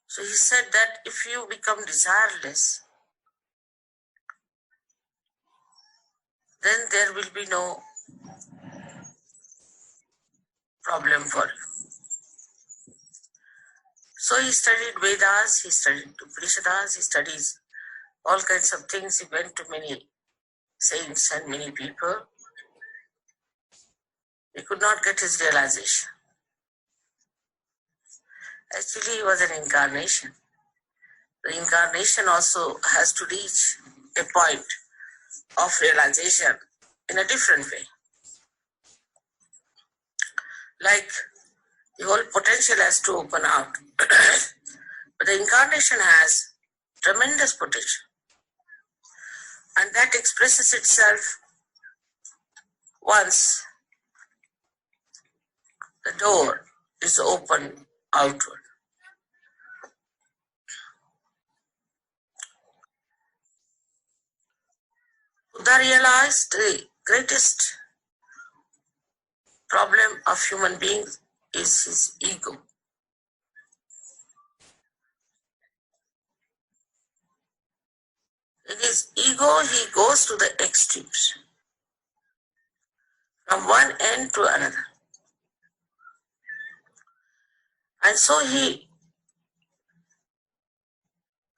So he said that if you become desireless, then there will be no problem for you. So he studied Vedas, he studied Upanishads, he studies all kinds of things. He went to many saints and many people. He could not get his realization. Actually, he was an incarnation. The incarnation also has to reach a point of realization in a different way. Like the whole potential has to open out. But the incarnation has tremendous potential. And that expresses itself once the door is open outward. Buddha realized the greatest problem of human beings is his ego. In his ego, he goes to the extremes, from one end to another. And so he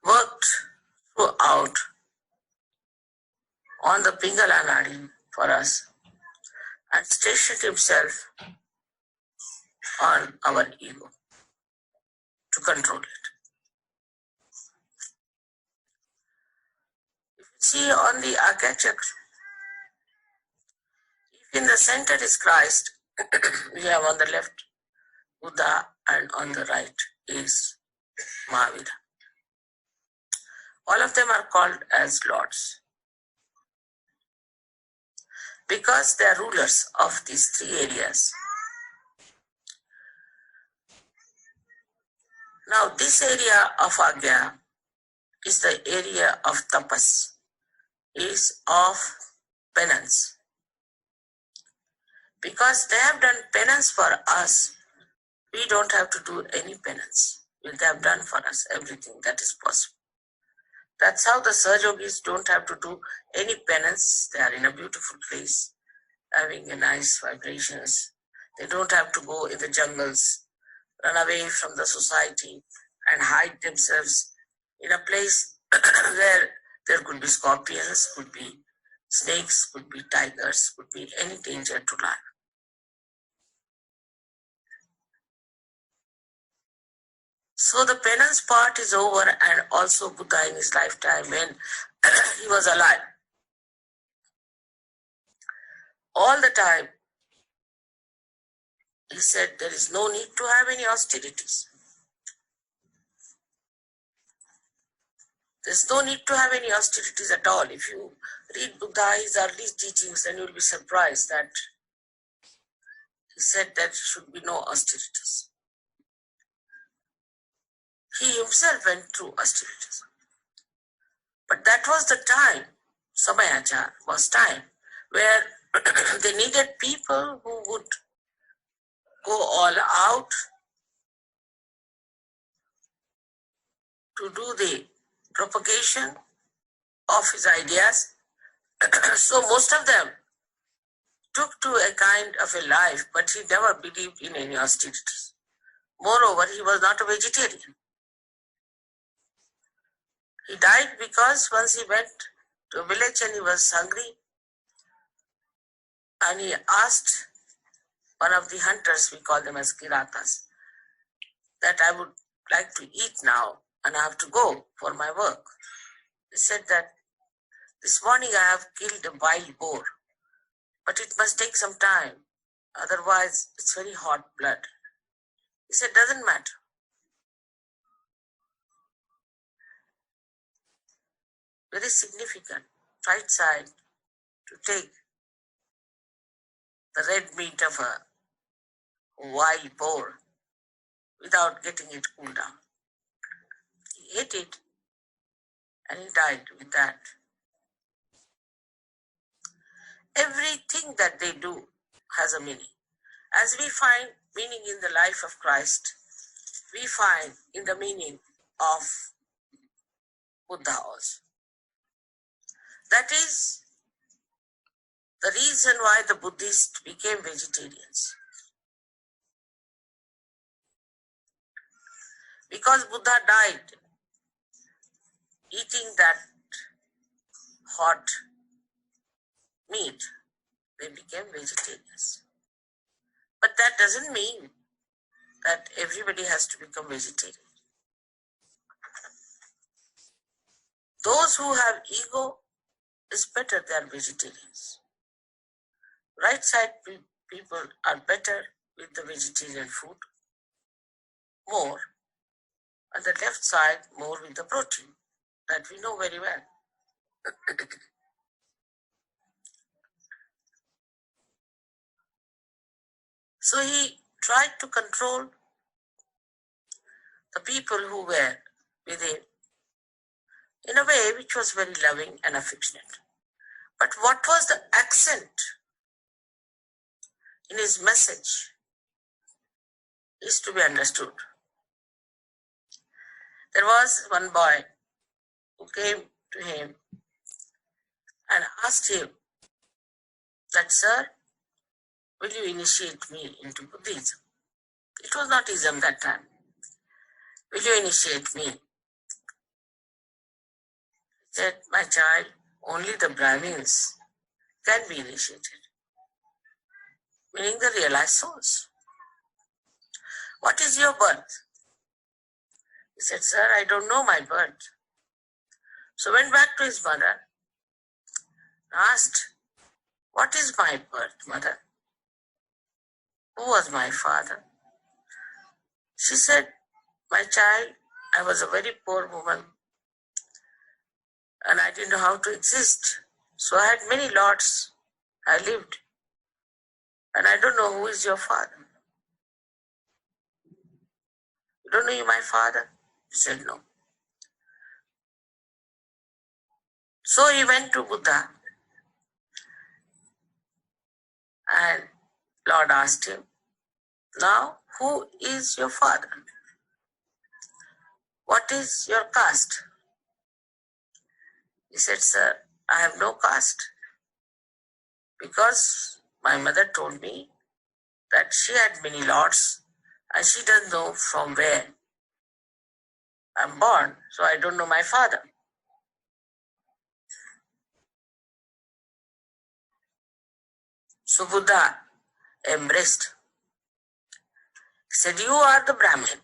worked throughout on the Pingala Nadi for us and stationed himself on our ego to control it. If you see on the Agya Chakra, if in the center is Christ, we have on the left Buddha and on the right is Mahavira. All of them are called as lords because they are rulers of these three areas. Now this area of Agya is the area of tapas, is of penance. Because they have done penance for us, we don't have to do any penance. They have done for us everything that is possible. That's how the Sahajogis don't have to do any penance. They are in a beautiful place, having a nice vibrations. They don't have to go in the jungles, run away from the society and hide themselves in a place where there could be scorpions, could be snakes, could be tigers, could be any danger to life. So the penance part is over, and also Buddha in his lifetime when he was alive, all the time he said there is no need to have any austerities. There's no need to have any austerities at all. If you read Buddha, his early teachings, then you'll be surprised that he said there should be no austerities. He himself went through austerities. But that was the time, Samayachar was time, where they needed people who would go all out to do the propagation of his ideas. So most of them took to a kind of a life, but he never believed in any austerities. Moreover, he was not a vegetarian. He died because once he went to a village and he was hungry, and he asked one of the hunters, we call them as Kiratas, that I would like to eat now and I have to go for my work. He said that this morning I have killed a wild boar, but it must take some time, otherwise it's very hot blood. He said, doesn't matter. Very significant, right side, to take the red meat of a wild boar without getting it cooled down. He ate it and he died with that. Everything that they do has a meaning. As we find meaning in the life of Christ, we find in the meaning of Buddha also. That is the reason why the Buddhists became vegetarians. Because Buddha died eating that hot meat, they became vegetarians. But that doesn't mean that everybody has to become vegetarian. Those who have ego, is better they are vegetarians. Right side people are better with the vegetarian food, more, and the left side more with the protein, that we know very well. So he tried to control the people who were with him in a way which was very loving and affectionate. But what was the accent in his message is to be understood. There was one boy who came to him and asked him that, sir, will you initiate me into Buddhism? It was not Islam that time. Will you initiate me? He said, my child, only the Brahmins can be initiated, meaning the realized souls. What is your birth? He said, sir, I don't know my birth. So went back to his mother and asked, what is my birth, mother? Who was my father? She said, my child, I was a very poor woman and I didn't know how to exist. So I had many lots. I lived. And I don't know who is your father. You don't know you my father? He said, no. So he went to Buddha and Lord asked him, now who is your father? What is your caste? He said, sir, I have no caste because my mother told me that she had many lords and she doesn't know from where I'm born, so I don't know my father. So Buddha embraced. He said, you are the Brahmin.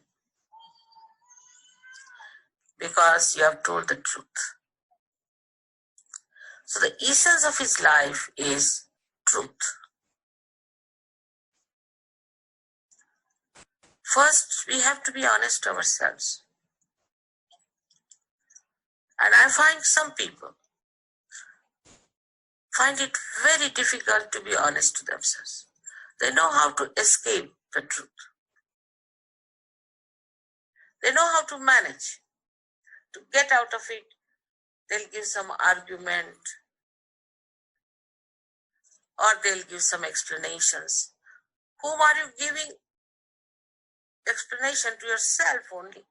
because you have told the truth. So the essence of his life is truth. First, we have to be honest to ourselves. And I find some people find it very difficult to be honest to themselves. They know how to escape the truth. They know how to manage to get out of it. They'll give some argument or they'll give some explanations. Whom are you giving explanation to? Yourself only.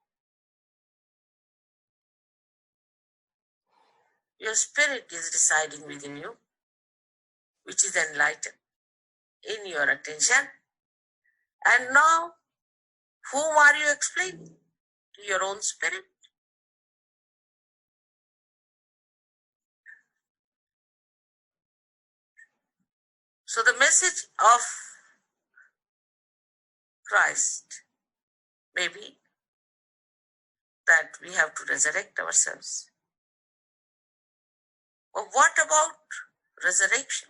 Your spirit is residing within you, which is enlightened in your attention. And now, whom are you explaining? To your own spirit. So the message of Christ may be that we have to resurrect ourselves. But what about resurrection?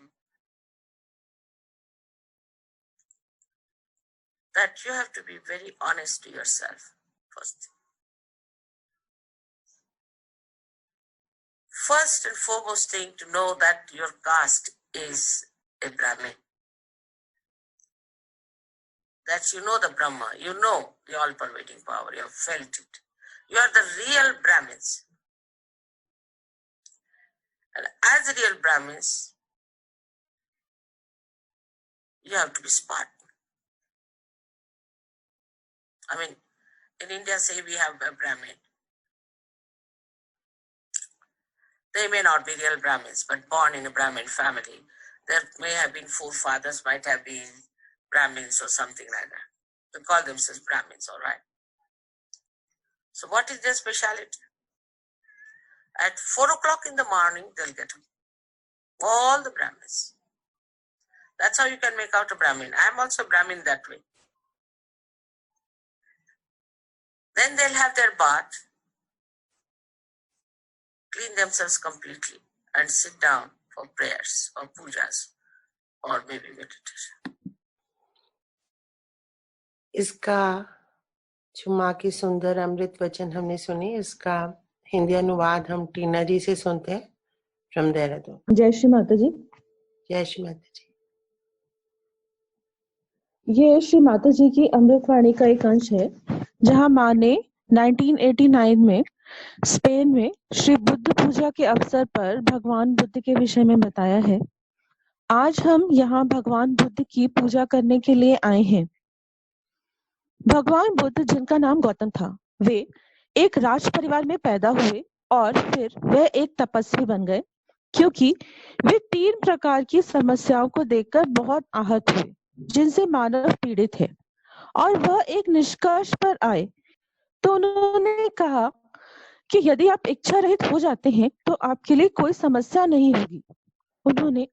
That you have to be very honest to yourself first. First and foremost thing to know that your caste is a Brahmin. That you know the Brahma, you know the all-pervading power, you have felt it. You are the real Brahmins. And as real Brahmins, you have to be smart. I mean, in India, say we have a Brahmin. They may not be real Brahmins, but born in a Brahmin family. There may have been forefathers, might have been Brahmins or something like that. They call themselves Brahmins, all right? So what is their speciality? At 4 o'clock in the morning, they'll get up. All the Brahmins. That's how you can make out a Brahmin. I'm also Brahmin that way. Then they'll have their bath, clean themselves completely, and sit down for prayers or pujas or maybe meditation. इसका जो माँ की सुंदर अमृत वचन हमने सुनी, इसका हिंदी अनुवाद हम टीना जी से सुनते हैं फ्रॉम देहरादून। जय श्री माता जी। जय श्री माता जी। ये श्री माता जी की अमृतवाणी का एक अंश है जहां माँ ने 1989 में स्पेन में श्री बुद्ध पूजा के अवसर पर भगवान बुद्ध के विषय में बताया है। आज हम यहाँ भगवान बुद्ध की पूजा करने के लिए आए हैं। भगवान बुद्ध, जिनका नाम गौतम था, वे एक राज परिवार में पैदा हुए और फिर वह एक तपस्वी बन गए, क्योंकि वे 3 प्रकार की समस्याओं को देखकर बहुत आहत हुए जिनसे मानव पीड़ित है, और वह एक निष्कर्ष पर आए। तो उन्होंने कहा कि यदि आप इच्छा रहित हो जाते हैं तो आपके लिए कोई समस्या नहीं होगी। उन्होंने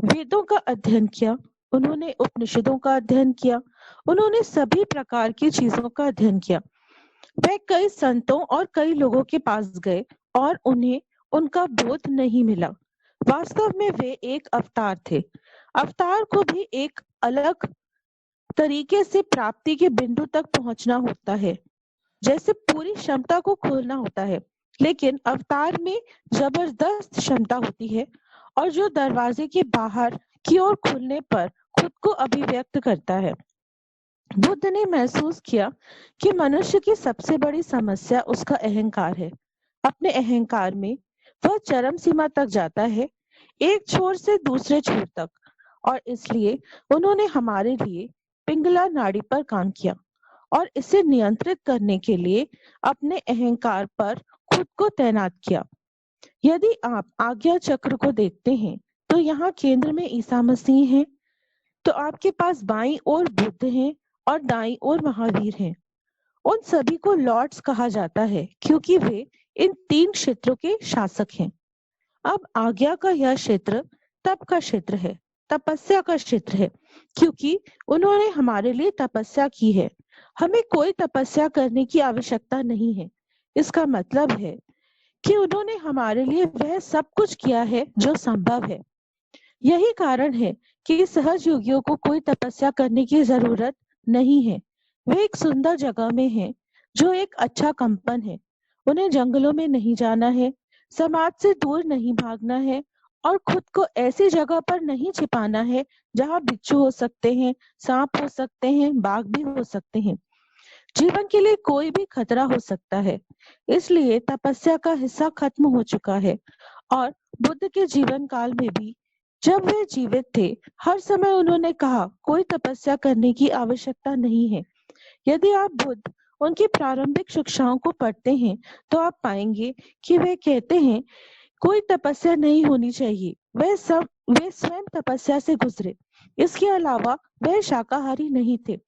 वेदों का अध्ययन किया, उन्होंने उपनिषदों का अध्ययन किया, उन्होंने सभी प्रकार की चीजों का अध्ययन किया। वह कई संतों और कई लोगों के पास गए और उन्हें उनका बोध नहीं मिला। वास्तव में वे एक अवतार थे। अवतार को भी एक अलग तरीके से प्राप्ति के बिंदु तक पहुंचना होता है, जैसे पूरी क्षमता को खोलना होता है, लेकिन अवतार में जबरदस्त क्षमता होती है और जो दरवाजे के बाहर की ओर खुलने पर खुद को अभिव्यक्त करता है। बुद्ध ने महसूस किया कि मनुष्य की सबसे बड़ी समस्या उसका अहंकार है। अपने अहंकार में वह चरम सीमा तक जाता है, एक छोर से दूसरे छोर तक, और इसलिए उन्होंने हमारे लिए पिंगला नाड़ी पर काम किया और इसे नियंत्रित करने के लिए अपने अहंकार पर खुद को तैनात किया। यदि आप आज्ञा चक्र को देखते हैं तो यहाँ केंद्र में ईसा मसीह हैं, तो आपके पास बाईं ओर बुद्ध हैं और दाईं ओर महावीर हैं। उन सभी को लॉर्ड्स कहा जाता है क्योंकि वे इन 3 क्षेत्रों के शासक हैं। अब आज्ञा का यह क्षेत्र तप का क्षेत्र है, तपस्या का क्षेत्र है, क्योंकि उन्होंने हमारे लिए तपस्या की है। हमें कोई तपस्या करने की आवश्यकता नहीं है, इसका मतलब है कि उन्होंने हमारे लिए वह सब कुछ किया है जो संभव है। यही कारण है कि सहज योगियों को कोई तपस्या करने की जरूरत नहीं है। वे एक सुंदर जगह में हैं, जो एक अच्छा कंपन है। उन्हें जंगलों में नहीं जाना है, समाज से दूर नहीं भागना है और खुद को ऐसी जगह पर नहीं छिपाना है जहाँ बिच्छू हो सकते हैं, सांप हो सकते हैं, बाघ भी हो सकते हैं। जीवन के लिए कोई भी खतरा हो सकता है। इसलिए तपस्या का हिस्सा खत्म हो चुका है और बुद्ध के जीवन काल में भी जब वे जीवित थे, हर समय उन्होंने कहा कोई तपस्या करने की आवश्यकता नहीं है। यदि आप बुद्ध उनकी प्रारंभिक शिक्षाओं को पढ़ते हैं तो आप पाएंगे कि वे कहते हैं कोई तपस्या नहीं होनी चाहिए। वे स्वयं तपस्या से गुजरे। इसके अलावा वे शाकाहारी नहीं थे।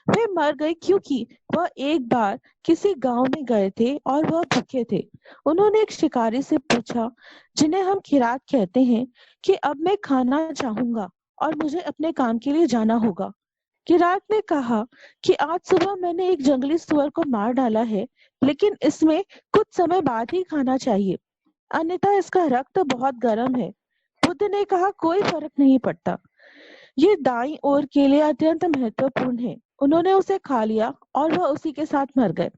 वे मर गए क्योंकि वह एक बार किसी गांव में गए थे और वह भूखे थे। उन्होंने एक शिकारी से पूछा, जिन्हें हम किरात कहते हैं, कि अब मैं खाना चाहूंगा और मुझे अपने काम के लिए जाना होगा। किरात ने कहा कि आज सुबह मैंने एक जंगली सुअर को मार डाला है, लेकिन इसमें कुछ समय बाद ही खाना चाहिए, अन्यथा इसका रक्त बहुत गर्म है। बुद्ध ने कहा कोई फर्क नहीं पड़ता, ये दाईं ओर के लिए अत्यंत महत्वपूर्ण है। उन्होंने उसे खा लिया और वह उसी के साथ मर गए।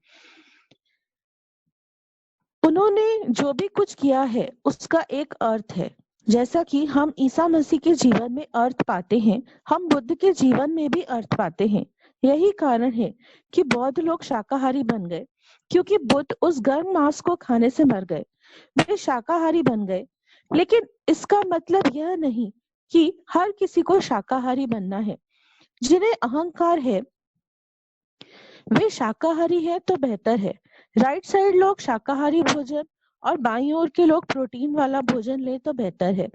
उन्होंने जो भी कुछ किया है उसका एक अर्थ है। जैसा कि हम ईसा मसीह के जीवन में अर्थ पाते हैं, हम बुद्ध के जीवन में भी अर्थ पाते हैं। यही कारण है कि बौद्ध लोग शाकाहारी बन गए, क्योंकि बुद्ध उस गर्म मांस को खाने से मर गए। वे शाकाहारी बन गए, लेकिन इसका मतलब यह नहीं कि हर किसी को शाकाहारी बनना है। जिन्हें अहंकार है वे शाकाहारी है तो बेहतर है। राइट साइड लोग शाकाहारी भोजन और बाईं ओर के लोग प्रोटीन वाला भोजन ले तो बेहतर है,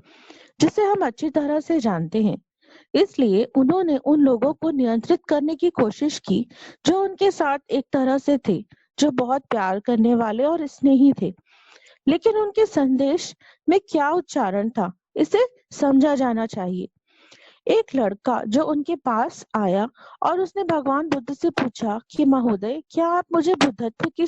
जिसे हम अच्छी तरह से जानते हैं। इसलिए उन्होंने उन लोगों को नियंत्रित करने की कोशिश की जो उनके साथ एक तरह से थे, जो बहुत प्यार करने वाले और स्नेही थे। लेकिन उनके संदेश में क्या उच्चारण था, इसे समझा जाना चाहिए। एक लड़का जो उनके पास आया और उसने भगवान बुद्ध से पूछा कि महोदय, क्या आप मुझे बुद्धत्व की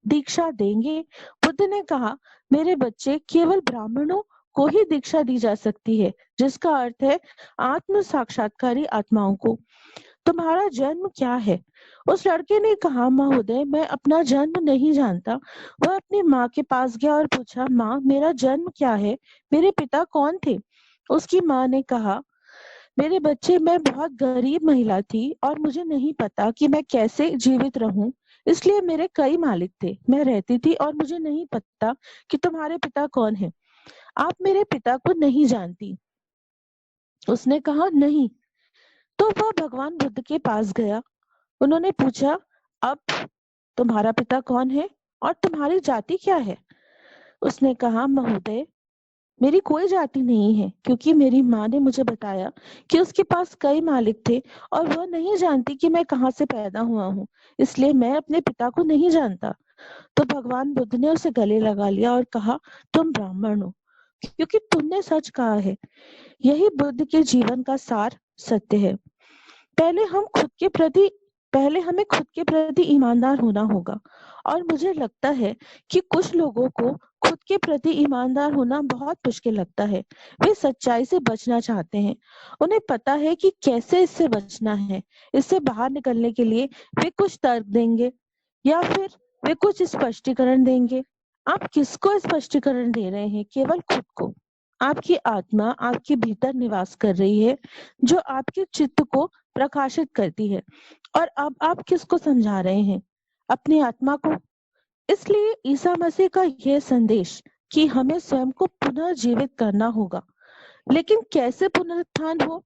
दीक्षा देंगे? बुद्ध ने कहा, मेरे बच्चे, केवल ब्राह्मणों को ही दीक्षा दी जा सकती है, जिसका अर्थ है आत्म साक्षात्कारी आत्माओं को। तुम्हारा जन्म क्या है? उस लड़के ने कहा, महोदय, मैं अपना जन्म नहीं जानता। वह अपनी माँ के पास गया और पूछा, माँ, मेरा जन्म क्या है? मेरे पिता कौन थे? उसकी माँ ने कहा, मेरे बच्चे, मैं बहुत गरीब महिला थी और मुझे नहीं पता कि मैं कैसे जीवित रहूं, इसलिए मेरे कई मालिक थे। मैं रहती थी और मुझे नहीं पता कि तुम्हारे पिता कौन है। आप मेरे पिता को नहीं जानती? उसने कहा, नहीं। तो वह भगवान बुद्ध के पास गया। उन्होंने पूछा, अब तुम्हारा पिता कौन है और तुम्हारी जाति क्या है? उसने कहा, महोदय, मेरी कोई जाति नहीं है, क्योंकि मेरी माँ ने मुझे बताया कि उसके पास कई मालिक थे और वह नहीं जानती कि मैं कहाँ से पैदा हुआ हूँ, इसलिए मैं अपने पिता को नहीं जानता। तो भगवान बुद्ध ने उसे गले लगा लिया और कहा, तुम ब्राह्मण हो, क्योंकि तुमने सच कहा है। यही बुद्ध के जीवन का सार सत्य है। पहले हमें खुद के प्रति ईमानदार होना होगा, और मुझे लगता है कि कुछ लोगों को खुद के प्रति ईमानदार होना बहुत मुश्किल लगता है। वे सच्चाई से बचना चाहते हैं। उन्हें पता है कि कैसे इससे बचना है। इससे बाहर निकलने के लिए वे कुछ तर्क देंगे या फिर वे कुछ स्पष्टीकरण देंगे। आप किसको स्पष्टीकरण दे रहे हैं? केवल खुद को। आपकी आत्मा आपके भीतर निवास कर रही है, जो आपके चित्त को प्रकाशित करती है। और अब आप किसको समझा रहे हैं? अपनी आत्मा को। इसलिए ईसा मसीह का यह संदेश कि हमें स्वयं को पुनर्जीवित करना होगा। लेकिन कैसे पुनरुत्थान हो?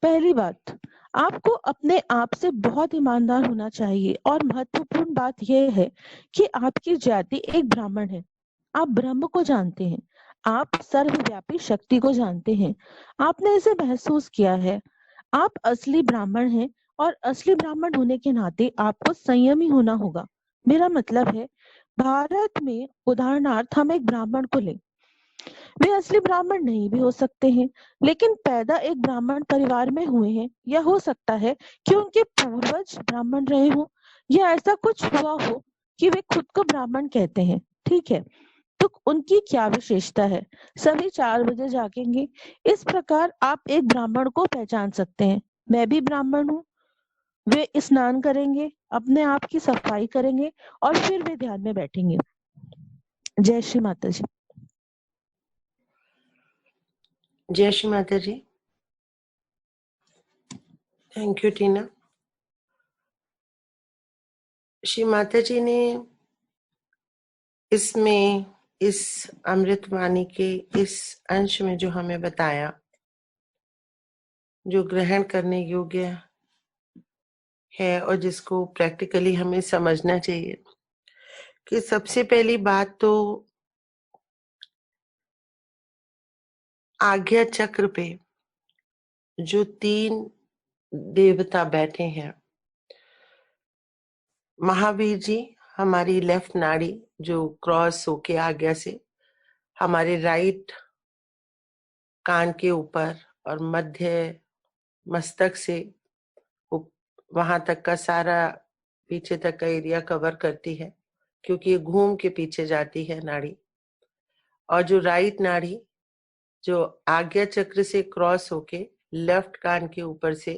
पहली बात, आपको अपने आप से बहुत ईमानदार होना चाहिए, और महत्वपूर्ण बात यह है कि आपकी जाति एक ब्राह्मण है। आप ब्रह्म को जानते हैं, आप सर्वव्यापी शक्ति को जानते हैं, आपने इसे महसूस किया है। आप असली ब्राह्मण हैं, और असली ब्राह्मण होने के नाते आपको संयमी होना होगा। मेरा मतलब है, भारत में उदाहरणार्थ हम एक ब्राह्मण को लें। वे असली ब्राह्मण नहीं भी हो सकते हैं, लेकिन पैदा एक ब्राह्मण परिवार में हुए हैं, या हो सकता है कि उनके पूर्वज ब्राह्मण रहे हों, या ऐसा कुछ हुआ हो कि वे खुद को ब्राह्मण कहते हैं, ठीक है, तो उनकी क्या विशेषता है? सभी 4 बजे जागेंगे। इस प्रकार आप एक ब्राह्मण को पहचान सकते हैं। मैं भी ब्राह्मण हूँ। वे स्नान करेंगे, अपने आप की सफाई करेंगे और फिर वे ध्यान में बैठेंगे। जय श्री माता जी। जय श्री माता जी। थैंक यू टीना। श्री माता जी ने इसमें इस अमृतवाणी के इस अंश में जो हमें बताया, जो ग्रहण करने योग्य है और जिसको प्रैक्टिकली हमें समझना चाहिए, कि सबसे पहली बात तो आज्ञा चक्र पे जो 3 देवता बैठे हैं, महावीर जी हमारी लेफ्ट नाड़ी जो क्रॉस होके आज्ञा से हमारे राइट कान के ऊपर और मध्य मस्तक से वहां तक का सारा पीछे तक का एरिया कवर करती है, क्योंकि ये घूम के पीछे जाती है नाड़ी। और जो राइट नाड़ी जो आज्ञा चक्र से क्रॉस होके लेफ्ट कान के ऊपर से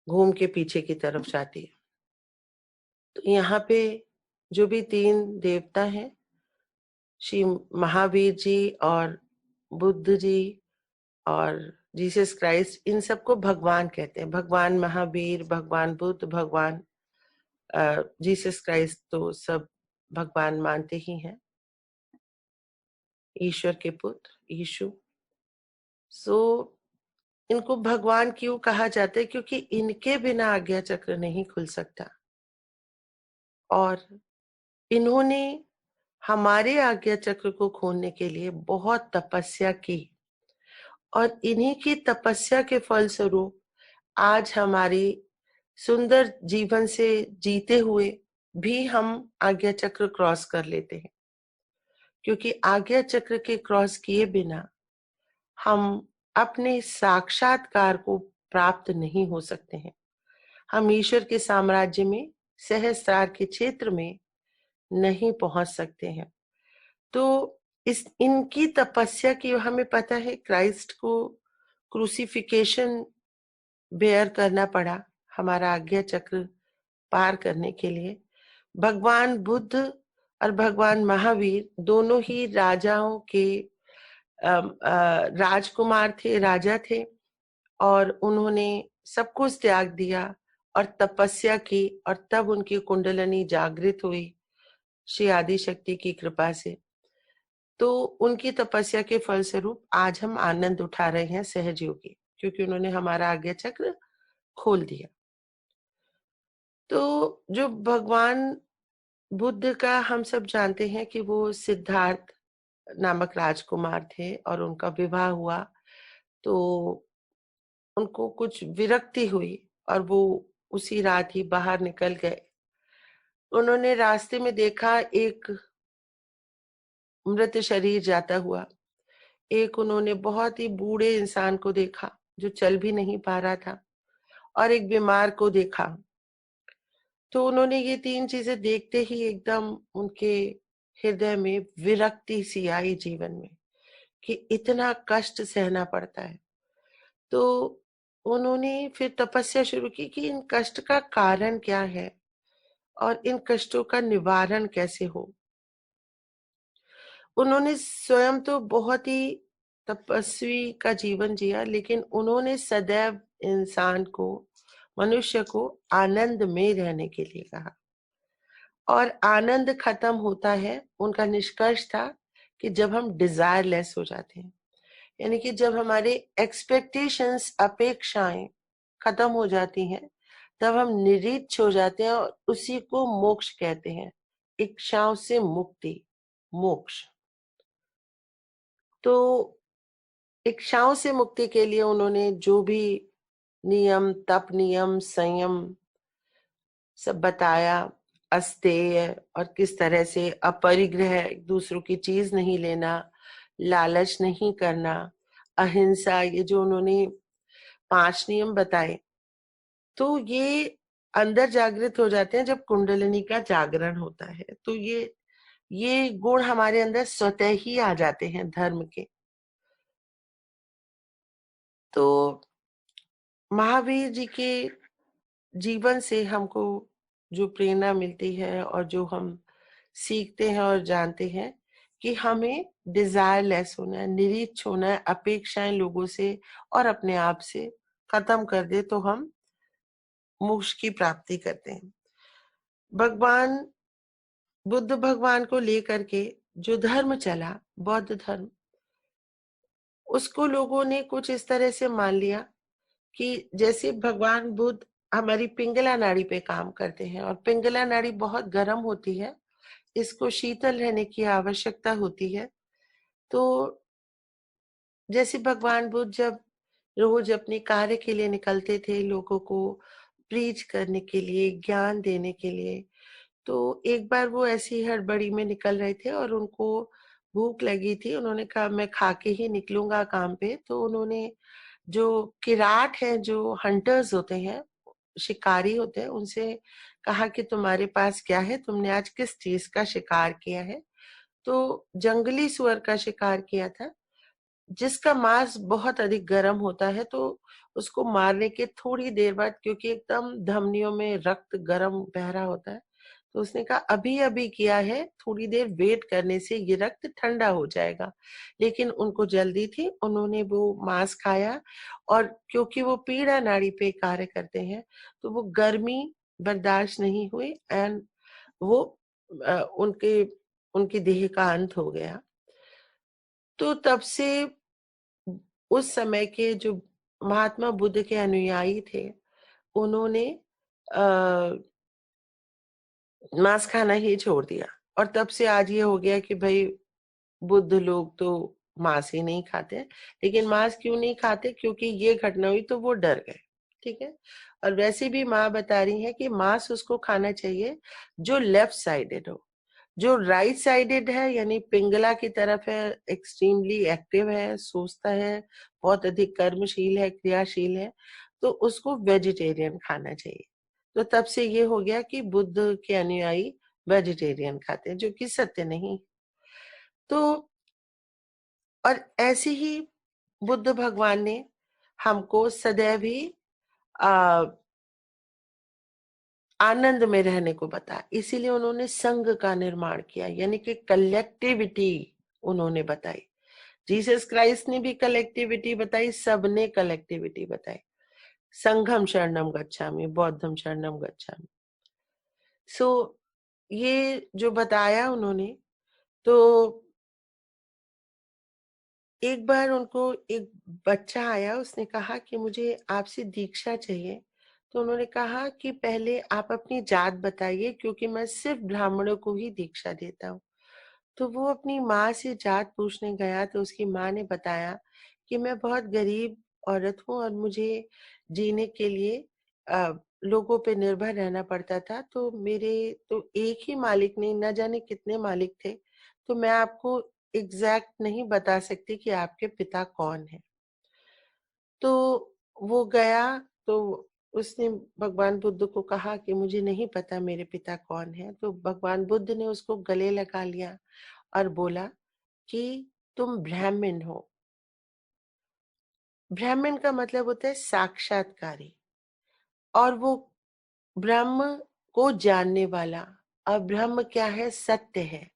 घूम के पीछे की तरफ जाती है। तो यहाँ पे जो भी 3 देवता हैं, श्री महावीर जी और बुद्ध जी और जीसस क्राइस्ट, इन सबको भगवान कहते हैं। भगवान महावीर, भगवान बुद्ध, भगवान जीसस क्राइस्ट, तो सब भगवान मानते ही हैं, ईश्वर के पुत्र यीशु। सो इनको भगवान क्यों कहा जाता है? क्योंकि इनके बिना आज्ञा चक्र नहीं खुल सकता, और इन्होंने हमारे आज्ञा चक्र को खोलने के लिए बहुत तपस्या की, और इन्हीं की तपस्या के फलस्वरूप आज हमारी सुंदर जीवन से जीते हुए भी हम आज्ञा चक्र क्रॉस कर लेते हैं। क्योंकि आज्ञा चक्र के क्रॉस किए बिना हम अपने साक्षात्कार को प्राप्त नहीं हो सकते हैं। हम ईश्वर के साम्राज्य में, सहस्त्रार के क्षेत्र में नहीं पहुंच सकते हैं। तो इनकी तपस्या की हमें पता है, क्राइस्ट को क्रूसिफिकेशन बेयर करना पड़ा हमारा आज्ञा चक्र पार करने के लिए। भगवान बुद्ध और भगवान महावीर दोनों ही राजाओं के राजकुमार थे, राजा थे, और उन्होंने सब कुछ त्याग दिया और तपस्या की, और तब उनकी कुंडलनी जागृत हुई श्री आदि शक्ति की कृपा से। तो उनकी तपस्या के फलस्वरूप आज हम आनंद उठा रहे हैं सहज योगी, क्योंकि उन्होंने हमारा आज्ञा चक्र खोल दिया। तो जो भगवान बुद्ध का हम सब जानते हैं कि वो सिद्धार्थ नामक राजकुमार थे, और उनका विवाह हुआ तो उनको कुछ विरक्ति हुई और वो उसी रात ही बाहर निकल गए। उन्होंने रास्ते में देखा एक मृत शरीर जाता हुआ, एक उन्होंने बहुत ही बूढ़े इंसान को देखा जो चल भी नहीं पा रहा था, और एक बीमार को देखा। तो उन्होंने ये 3 चीजें देखते ही एकदम उनके हृदय में विरक्ति सी आई जीवन में, कि इतना कष्ट सहना पड़ता है। तो उन्होंने फिर तपस्या शुरू की कि इन कष्ट का कारण क्या है और इन कष्टों का निवारण कैसे हो। उन्होंने स्वयं तो बहुत ही तपस्वी का जीवन जिया, लेकिन उन्होंने सदैव इंसान को, मनुष्य को आनंद में रहने के लिए कहा, और आनंद खत्म होता है, उनका निष्कर्ष था कि जब हम डिजायरलेस हो जाते हैं, यानी कि जब हमारे एक्सपेक्टेशंस, अपेक्षाएं खत्म हो जाती हैं, तब हम निरीच्छ हो जाते हैं, और उसी को मोक्ष कहते हैं, इच्छाओं से मुक्ति, मोक्ष। तो इच्छाओं से मुक्ति के लिए उन्होंने जो भी नियम, तप नियम, संयम सब बताया, अस्तेय, और किस तरह से अपरिग्रह, एक दूसरों की चीज नहीं लेना, लालच नहीं करना, अहिंसा, ये जो उन्होंने 5 नियम बताए, तो ये अंदर जागृत हो जाते हैं जब कुंडलिनी का जागरण होता है। तो ये गुण हमारे अंदर स्वतः ही आ जाते हैं धर्म के। तो महावीर जी के जीवन से हमको जो प्रेरणा मिलती है और जो हम सीखते हैं और जानते हैं कि हमें डिजायरलेस होना है, निरीक्ष होना है, अपेक्षाएं लोगों से और अपने आप से खत्म कर दे तो हम मोक्ष की प्राप्ति करते हैं। भगवान बुद्ध भगवान को लेकर के जो धर्म चला, बौद्ध धर्म, उसको लोगों ने कुछ इस तरह से मान लिया कि जैसे भगवान बुद्ध हमारी पिंगला नाड़ी पे काम करते हैं और पिंगला नाड़ी बहुत गर्म होती है, इसको शीतल रहने की आवश्यकता होती है। तो जैसे भगवान बुद्ध जब रोज अपने कार्य के लिए निकलते थे, लोगों को प्रीच करने के लिए, ज्ञान देने के लिए, तो एक बार वो ऐसी हड़बड़ी में निकल रहे थे और उनको भूख लगी थी। उन्होंने कहा मैं खा के ही निकलूंगा काम पे। तो उन्होंने जो किराट है, जो हंटर्स होते हैं, शिकारी होते हैं, उनसे कहा कि तुम्हारे पास क्या है, तुमने आज किस चीज का शिकार किया है। तो जंगली सुअर का शिकार किया था जिसका मांस बहुत अधिक गर्म होता है। तो उसको मारने के थोड़ी देर बाद, क्योंकि एकदम धमनियों में रक्त गर्म बह रहा होता है, तो उसने कहा अभी अभी किया है, थोड़ी देर वेट करने से ये रक्त ठंडा हो जाएगा। लेकिन उनको जल्दी थी, उन्होंने वो मांस खाया और क्योंकि वो पीड़ा नाड़ी पे कार्य करते हैं तो वो गर्मी बर्दाश्त नहीं हुई एंड वो उनके उनकी देह का अंत हो गया। तो तब से उस समय के जो महात्मा बुद्ध के अनुयायी थे, उन्होंने मांस खाना ही छोड़ दिया। और तब से आज ये हो गया कि भाई बुद्ध लोग तो मांस ही नहीं खाते। लेकिन मांस क्यों नहीं खाते? क्योंकि ये घटना हुई तो वो डर गए। ठीक है। और वैसे भी माँ बता रही है कि मांस उसको खाना चाहिए जो लेफ्ट साइडेड हो। जो राइट साइडेड है यानी पिंगला की तरफ है, एक्सट्रीमली एक्टिव है, सोचता है, बहुत अधिक कर्मशील है, क्रियाशील है, तो उसको वेजिटेरियन खाना चाहिए। तो तब से ये हो गया कि बुद्ध के अनुयायी वेजिटेरियन खाते हैं, जो कि सत्य नहीं। तो और ऐसे ही बुद्ध भगवान ने हमको सदैव ही आनंद में रहने को बताया। इसीलिए उन्होंने संघ का निर्माण किया, यानी कि कलेक्टिविटी उन्होंने बताई। जीसस क्राइस्ट ने भी कलेक्टिविटी बताई, सबने कलेक्टिविटी बताई। संघम शरणम गच्छामि, बौद्धम शरणम गच्छामि। सो ये जो बताया उन्होंने, तो एक बार उनको एक बच्चा आया, उसने कहा कि मुझे आपसे दीक्षा चाहिए। तो उन्होंने कहा कि पहले आप अपनी जात बताइए, क्योंकि मैं सिर्फ ब्राह्मणों को ही दीक्षा देता हूँ। तो वो अपनी माँ से जात पूछने गया, तो उसकी माँ ने बताया कि मैं बहुत गरीब औरत हूँ और मुझे जीने के लिए लोगों पे निर्भर रहना पड़ता था। तो मेरे तो एक ही मालिक नहीं, न जाने कितने मालिक थे। तो मैं आपको एग्जैक्ट नहीं बता सकती कि आपके पिता कौन है। तो वो गया, तो उसने भगवान बुद्ध को कहा कि मुझे नहीं पता मेरे पिता कौन है। तो भगवान बुद्ध ने उसको गले लगा लिया और बोला कि तुम ब्राह्मण हो। ब्राह्मण का मतलब होता है साक्षात्कारी, और वो ब्रह्म को जानने वाला। और ब्रह्म क्या है? सत्य है।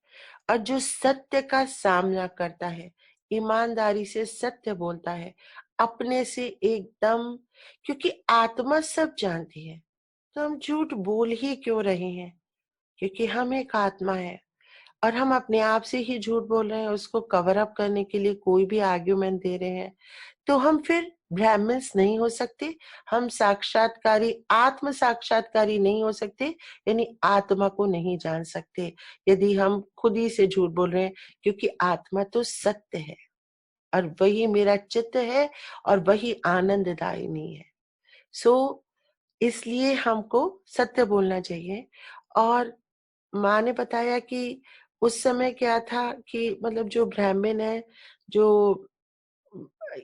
और जो सत्य का सामना करता है, ईमानदारी से सत्य बोलता है, अपने से एकदम, क्योंकि आत्मा सब जानती है, तो हम झूठ बोल ही क्यों रहे हैं? क्योंकि हम एक आत्मा है और हम अपने आप से ही झूठ बोल रहे हैं, उसको कवर अप करने के लिए कोई भी आर्ग्यूमेंट दे रहे हैं। तो हम फिर ब्राह्मण्स नहीं हो सकते, हम साक्षात्कारी, आत्म साक्षात्कारी नहीं हो सकते, यानी आत्मा को नहीं जान सकते यदि हम खुद ही से झूठ बोल रहे हैं। क्योंकि आत्मा तो सत्य है और वही मेरा चित्त है और वही आनंददायिनी है। सो इसलिए हमको सत्य बोलना चाहिए। और माँ ने बताया कि उस समय क्या था कि मतलब जो ब्राह्मण है, जो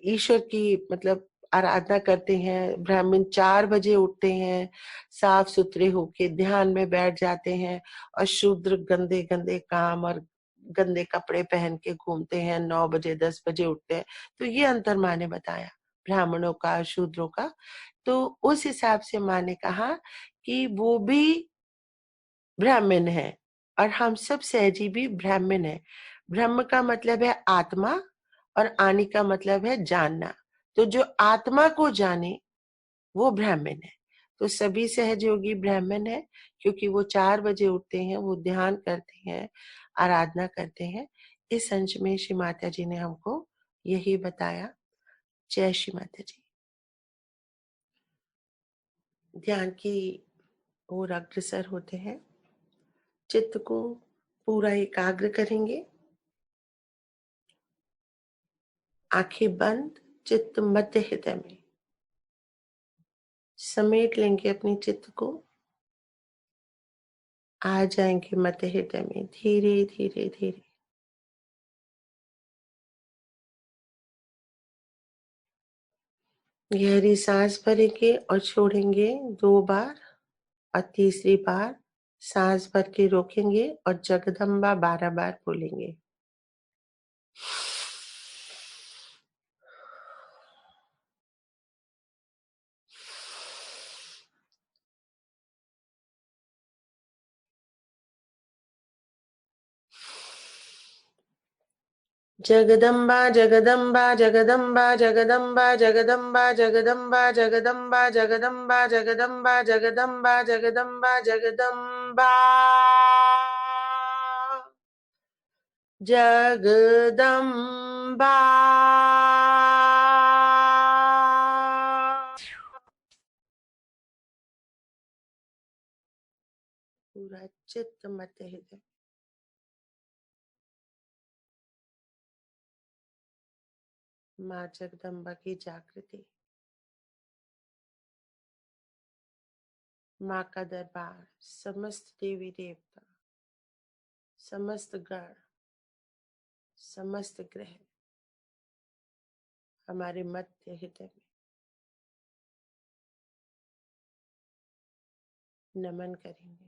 ईश्वर की मतलब आराधना करते हैं। ब्राह्मण 4 बजे उठते हैं, साफ सुथरे होके ध्यान में बैठ जाते हैं, और शूद्र गंदे गंदे काम और गंदे कपड़े पहन के घूमते हैं, 9 बजे 10 बजे उठते हैं। तो ये अंतर माँ ने बताया ब्राह्मणों का, शूद्रों का। तो उस हिसाब से माँ ने कहा कि वो भी ब्राह्मण है और हम सब सहजी भी ब्राह्मण है। ब्रह्म का मतलब है आत्मा और आनी का मतलब है जानना। तो जो आत्मा को जाने वो ब्राह्मण है। तो सभी सहयोगी ब्राह्मण है, क्योंकि वो 4 बजे उठते हैं, वो ध्यान करते हैं, आराधना करते हैं। इस अंश में श्री माता जी ने हमको यही बताया। जय श्री माता जी। ध्यान की ओर अग्रसर होते हैं, चित्त को पूरा एकाग्र करेंगे, आंखें बंद, चित्त मध्य हृदय में समेट लेंगे अपनी चित्त को। आ जाएंगे मध्य हृदय में धीरे धीरे धीरे। गहरी सांस भरेंगे और छोड़ेंगे 2 बार, और तीसरी बार सांस भर के रोकेंगे और जगदम्बा 12 बार बोलेंगे। जगदम्बा जगदम्बा जगदम्बा जगदम्बा जगदम्बा जगदम्बा जगदम्बा जगदम्बा जगदम्बा जगदम्बा जगदम्बा जगदम्बा जगदम्बा। पूरा चित्त मध्य हृदय, माँ जगदम्बा की जागृति, माँ का दरबार, समस्त देवी देवता, समस्त गण, समस्त ग्रह हमारे मध्य हृदय में नमन करेंगे।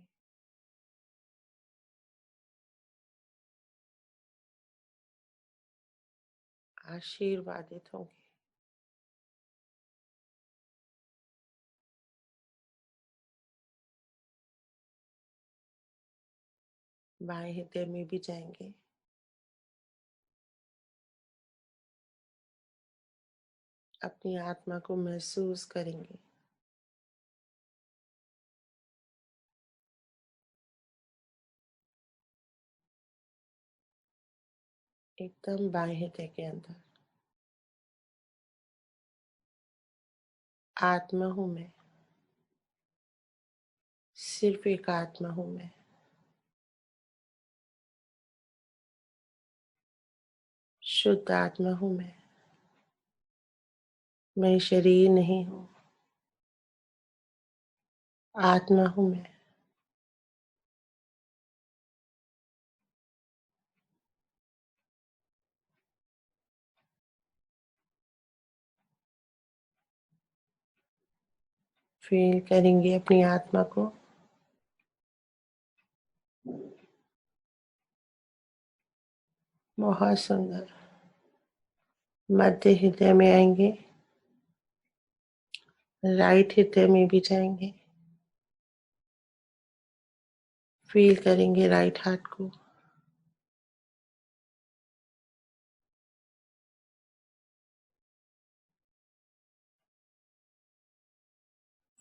आशीर्वादित होंगे। बाएं हृदय में भी जाएंगे। अपनी आत्मा को महसूस करेंगे। एकदम बाएं हृदय के अंदर आत्मा हूं मैं, सिर्फ एक आत्मा हूं मैं। शुद्ध आत्मा हूं मैं शरीर नहीं हूं, आत्मा हूं मैं। फील करेंगे अपनी आत्मा को। बहुत सुंदर। मध्य हृदय में आएंगे, राइट हृदय में भी जाएंगे। फील करेंगे राइट हार्ट को।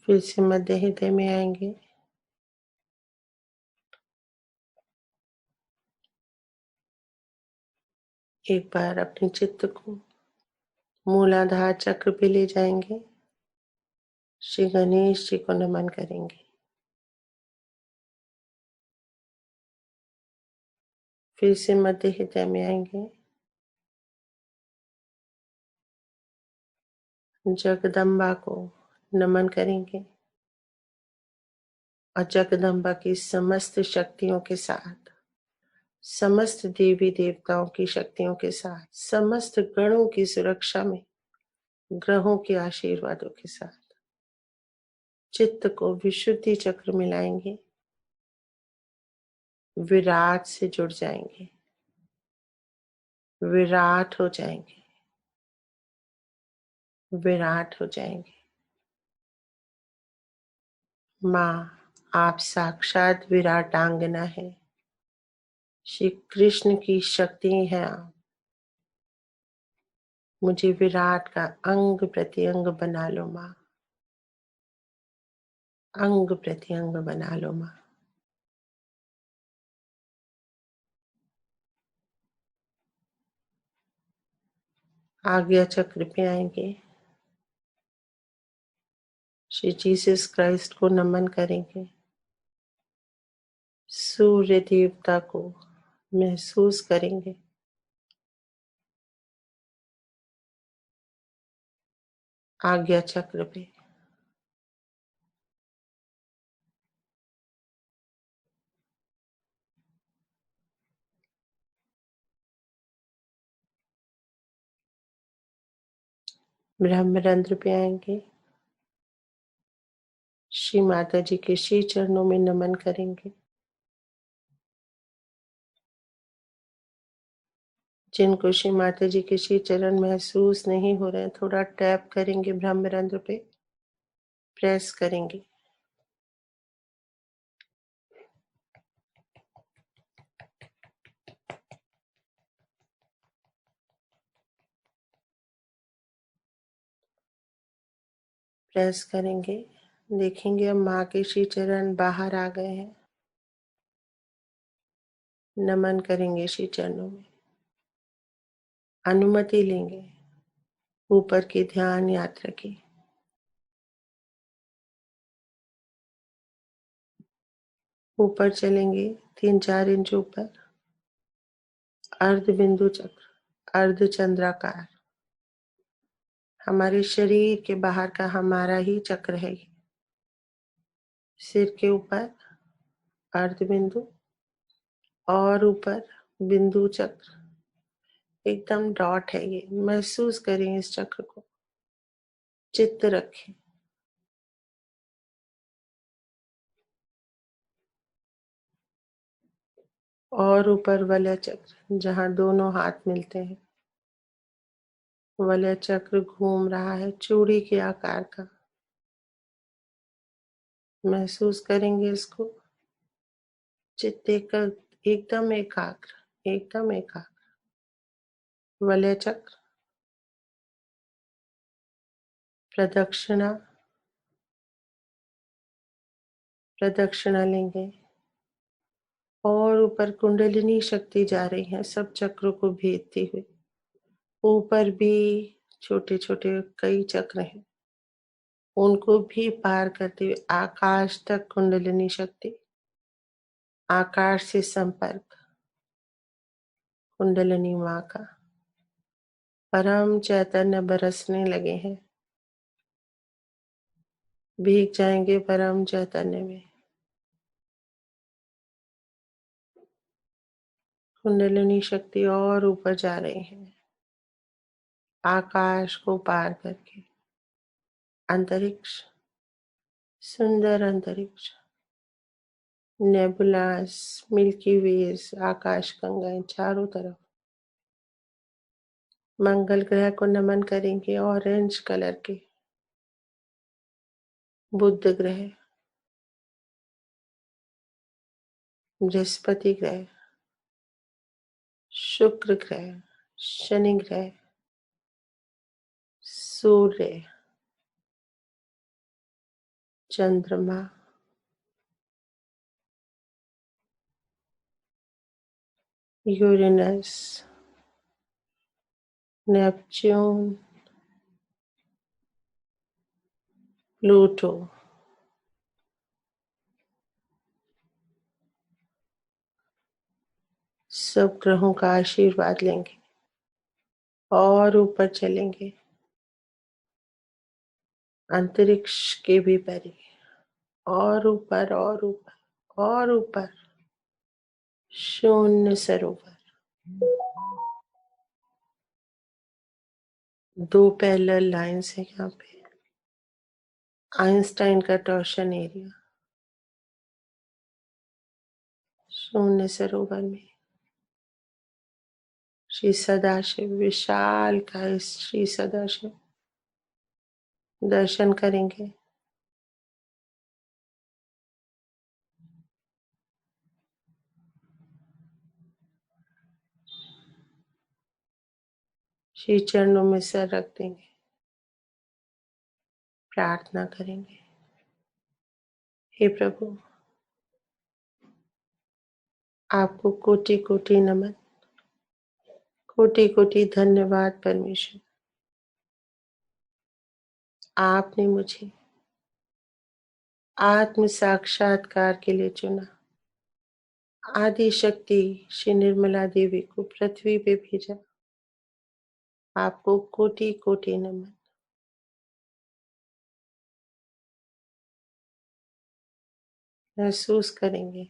फिर से मध्य हृदय में आएंगे। एक बार अपने चित्त को मूलाधार चक्र पे ले जाएंगे। श्री गणेश जी को नमन करेंगे। फिर से मध्य हृदय में आएंगे। जगदम्बा को नमन करेंगे और जगदम्बा की समस्त शक्तियों के साथ, समस्त देवी देवताओं की शक्तियों के साथ, समस्त गणों की सुरक्षा में ग्रहों के आशीर्वादों के साथ चित्त को विशुद्धि चक्र मिलाएंगे, विराट से जुड़ जाएंगे, विराट हो जाएंगे, विराट हो जाएंगे। माँ, आप साक्षात विराटांगना है, श्री कृष्ण की शक्ति है आप। मुझे विराट का अंग प्रत्यंग बना लो माँ, अंग प्रत्यंग बना लो माँ। आज्ञा चक्र पे आएंगे, श्री जीसस क्राइस्ट को नमन करेंगे, सूर्य देवता को महसूस करेंगे, आज्ञा चक्र पे। ब्रह्मरंध्र पे आएंगे, श्री माता जी के श्री चरणों में नमन करेंगे। जिनको श्री माता जी के श्री चरण महसूस नहीं हो रहे हैं, थोड़ा टैप करेंगे ब्रह्मरंध्र पे, प्रेस करेंगे। प्रेस करेंगे, देखेंगे अब माँ के श्री चरण बाहर आ गए हैं। नमन करेंगे श्री चरणों में, अनुमति लेंगे ऊपर की ध्यान यात्रा की। ऊपर चलेंगे 3-4 इंच ऊपर, अर्ध बिंदु चक्र, अर्ध चंद्राकार, हमारे शरीर के बाहर का हमारा ही चक्र है ये। सिर के ऊपर अर्ध बिंदु और ऊपर बिंदु चक्र, एकदम डॉट है ये। महसूस करें इस चक्र को, चित्त रखें। और ऊपर वलय चक्र, जहाँ दोनों हाथ मिलते हैं, वलय चक्र घूम रहा है चूड़ी के आकार का। महसूस करेंगे इसको, चित्त एकदम एकाग्र, एकदम एकाग्र। वलय चक्र, प्रदक्षिणा, प्रदक्षिणा लेंगे और ऊपर कुंडलिनी शक्ति जा रही है सब चक्रों को भेदती हुई। ऊपर भी छोटे छोटे कई चक्र हैं, उनको भी पार करते हुए आकाश तक कुंडलिनी शक्ति, आकाश से संपर्क, कुंडलिनी माँ का परम चैतन्य बरसने लगे हैं। भीग जाएंगे परम चैतन्य में। कुंडलिनी शक्ति और ऊपर जा रही है, आकाश को पार करके। अंतरिक्ष, सुंदर अंतरिक्ष, नेबुलास, मिल्की वेज, आकाश गंगाएं चारों तरफ। मंगल ग्रह को नमन करेंगे, ऑरेंज कलर के। बुध ग्रह, बृहस्पति ग्रह, शुक्र ग्रह, शनि ग्रह, सूर्य, चंद्रमा, यूरेनस, नेपच्यून, प्लूटो, सब ग्रहों का आशीर्वाद लेंगे और ऊपर चलेंगे, अंतरिक्ष के भी परे, और ऊपर और ऊपर और ऊपर, शून्य सरोवर, 2 पैरेलल लाइंस है यहाँ पे। आइंस्टाइन का टॉर्शन एरिया शून्य सरोवर में श्री सदाशिव, विशाल का श्री सदाशिव दर्शन करेंगे। श्री चरणों में सर रख देंगे, प्रार्थना करेंगे। हे प्रभु, आपको कोटि कोटि नमन, कोटि कोटि धन्यवाद परमेश्वर। आपने मुझे आत्म साक्षात्कार के लिए चुना। आदि शक्ति श्री निर्मला देवी को पृथ्वी पे भेजा। आपको कोटि कोटि नमन। महसूस करेंगे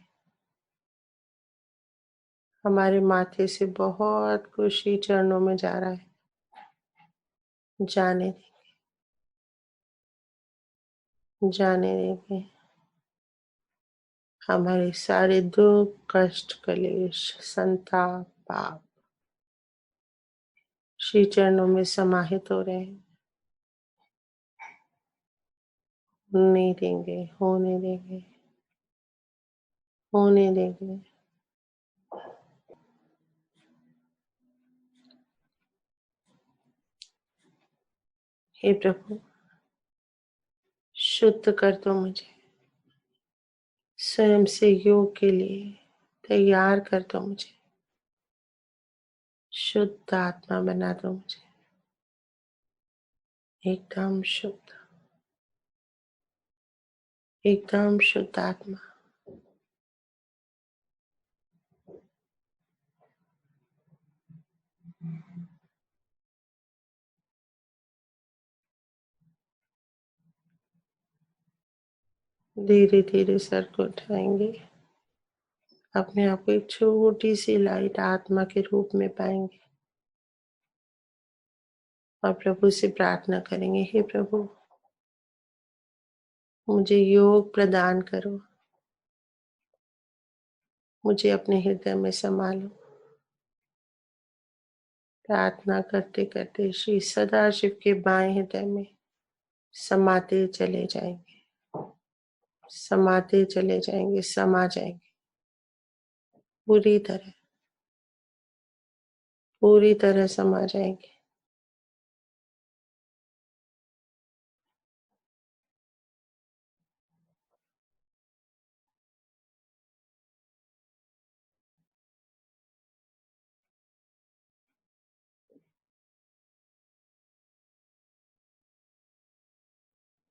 हमारे माथे से बहुत कुछ श्री चरणों में जा रहा है। जाने देंगे, जाने देंगे। हमारे सारे दुख, कष्ट, कलेश, संताप, पाप श्री चरणों में समाहित हो रहे हैं। होने देंगे, होने देंगे, होने देंगे। हे प्रभु, शुद्ध कर दो मुझे, स्वयं से योग के लिए तैयार कर दो मुझे। शुद्ध आत्मा बना दो मुझे, एकदम शुद्ध, एकदम शुद्ध आत्मा। धीरे धीरे सर को उठाएंगे। अपने आप को एक छोटी सी लाइट आत्मा के रूप में पाएंगे और प्रभु से प्रार्थना करेंगे, हे प्रभु, मुझे योग प्रदान करो, मुझे अपने हृदय में संभालो। प्रार्थना करते करते श्री सदाशिव के बाएं हृदय में समाते चले जाएंगे, समाते चले जाएंगे, समा जाएंगे पूरी तरह समा जाएंगे।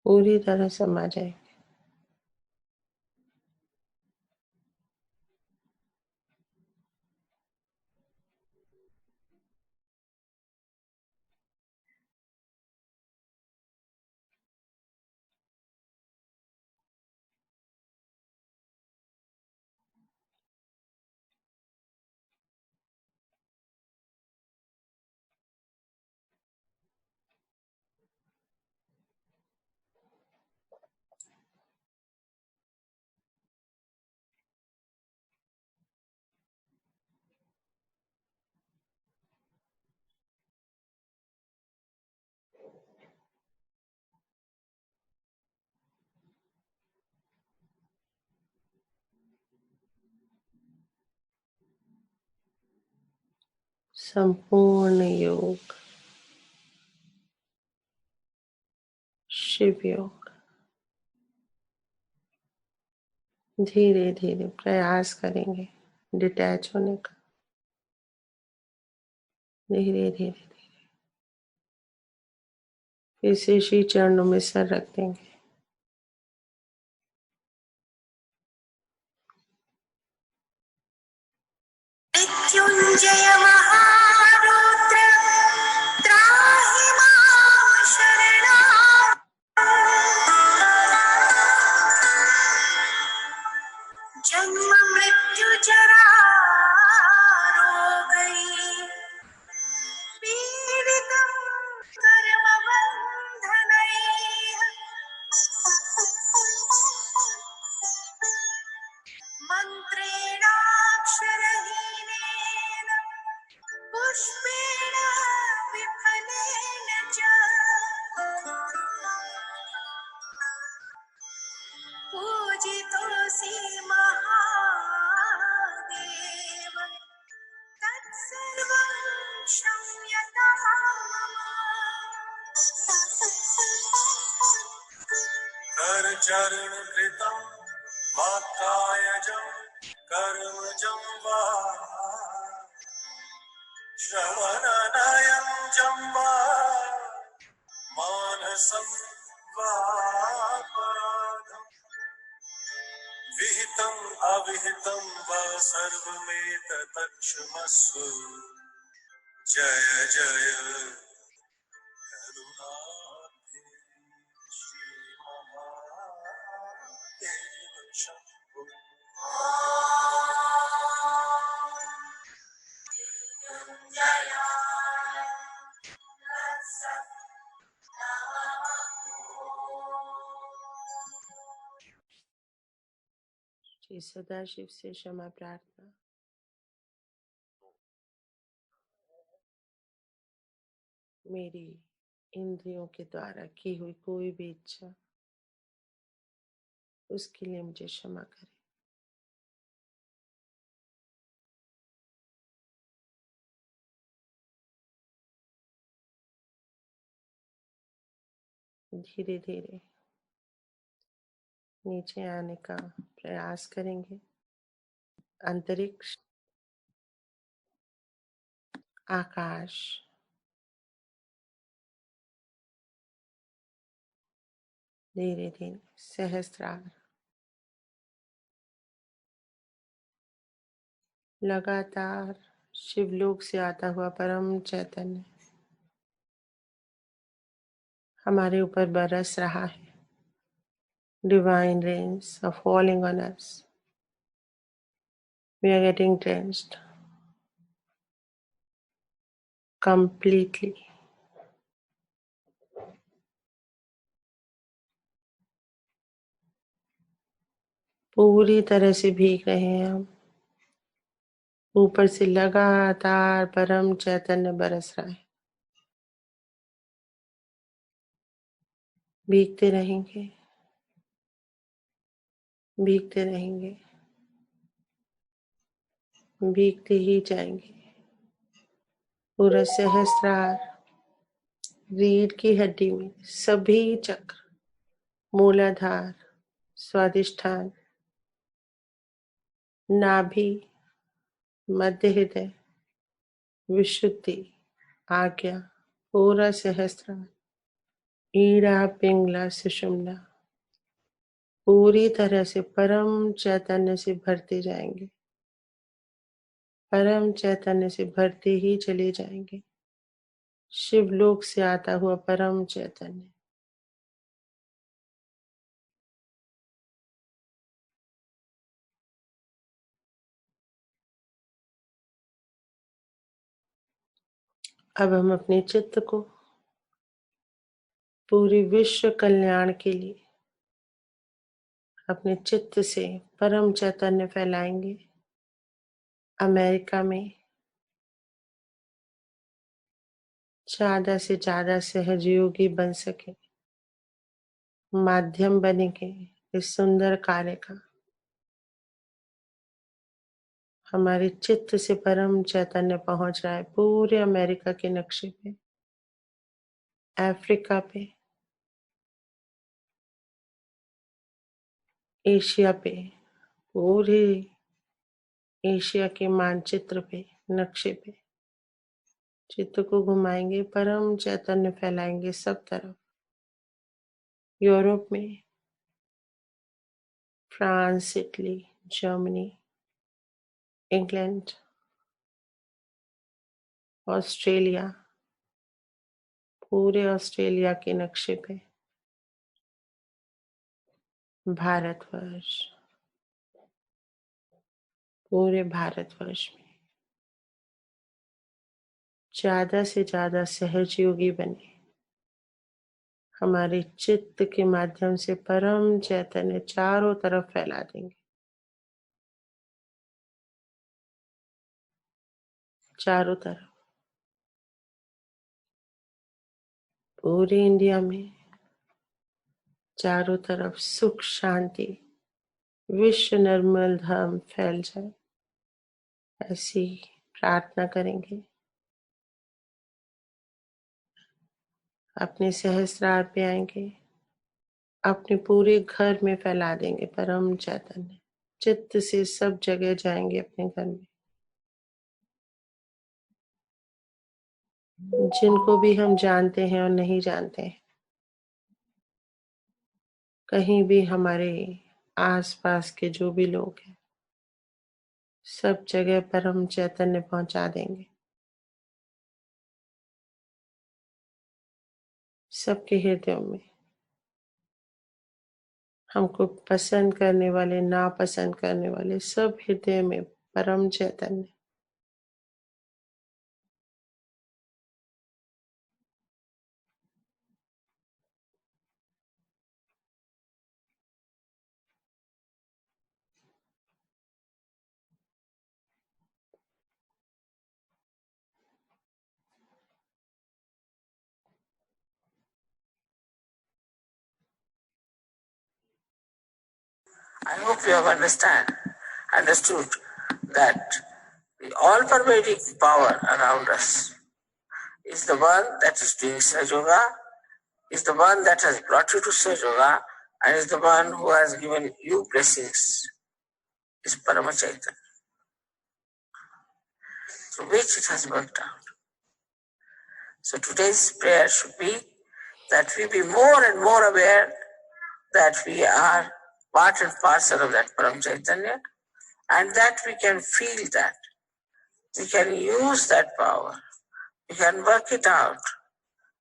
पूरी तरह समा जाएंगे। संपूर्ण योग, शिव योग। धीरे धीरे प्रयास करेंगे डिटैच होने का। धीरे धीरे फिर से श्री चरणों में सर रख देंगे। मृत्युंजय महारुद्र त्राहि मां शरणं। जन्म मृत्यु जरा रोगै पीडितं कर चरण कृतं वाक्कायजं कर्मजं वा श्रवणनयं चं वा मानसं वापराधम् विहितम् अविहितं वा सर्वमेतत्क्षमस्व जय जय करुणाब्धे श्रीमहादेव शम्भो। श्री सदाशिव से क्षमा प्रार्थना। मेरी इंद्रियों के द्वारा की हुई कोई भी इच्छा, उसके लिए मुझे क्षमा करें। धीरे धीरे नीचे आने का प्रयास करेंगे। अंतरिक्ष, आकाश, धीरे धीरे सहस्रार, लगातार शिवलोक से आता हुआ परम चैतन्य हमारे ऊपर बरस रहा है। Divine rains are falling on us. We are getting drenched completely. पूरी तरह से भीग रहे हैं हम। ऊपर से लगातार परम चैतन्य बरस रहा है। भीगते रहेंगे, भीगते रहेंगे, भीगते ही जाएंगे। पूरा सहस्रार, रीढ़ की हड्डी में सभी चक्र, मूलाधार, स्वादिष्ठान, नाभि, मध्य हृदय, विशुद्धि, आज्ञा, पूरा सहस्रार, ईड़ा, पिंगला, सुषुम्ना पूरी तरह से परम चैतन्य से भरते जाएंगे। परम चैतन्य से भरते ही चले जाएंगे। शिवलोक से आता हुआ परम चैतन्य अब हम अपने चित्त को पूरी विश्व कल्याण के लिए अपने चित्त से परम चैतन्य फैलाएंगे। अमेरिका में ज्यादा से ज्यादा सहयोगी बन सके, माध्यम बनेंगे इस सुंदर कार्य का। हमारे चित्त से परम चैतन्य पहुंच रहा है पूरे अमेरिका के नक्शे पे, अफ्रीका पे, एशिया पे, पूरे एशिया के मानचित्र पे, नक्शे पे चित्त को घुमाएंगे, परम चैतन्य फैलाएंगे सब तरफ। यूरोप में France, Italy, Germany, England, Australia, पूरे ऑस्ट्रेलिया के नक्शे पे, भारतवर्ष, पूरे भारतवर्ष में ज्यादा से ज्यादा सहयोगी बने। हमारे चित्त के माध्यम से परम चैतन्य चारों तरफ फैला देंगे। चारों तरफ, पूरे इंडिया में चारों तरफ सुख शांति, विश्व निर्मल धाम फैल जाए, ऐसी प्रार्थना करेंगे। अपने सहस्रार पे आएंगे, अपने पूरे घर में फैला देंगे परम चैतन्य। चित्त से सब जगह जाएंगे अपने घर में। जिनको भी हम जानते हैं और नहीं जानते हैं, कहीं भी हमारे आसपास के जो भी लोग हैं, सब जगह परम चैतन्य पहुंचा देंगे। सबके हृदयों में हमको पसंद करने वाले, नापसंद करने वाले, सब हृदय में परम चैतन्य। I hope you have understood that the all-pervading power around us is the one that is doing Sahaja Yoga, is the one that has brought you to Sahaja Yoga, and is the one who has given you blessings, is Parama Chaitanya, through which it has worked out. So today's prayer should be that we be more and more aware that we are part and parcel of that Param Chaitanya, and that we can feel that. We can use that power. We can work it out.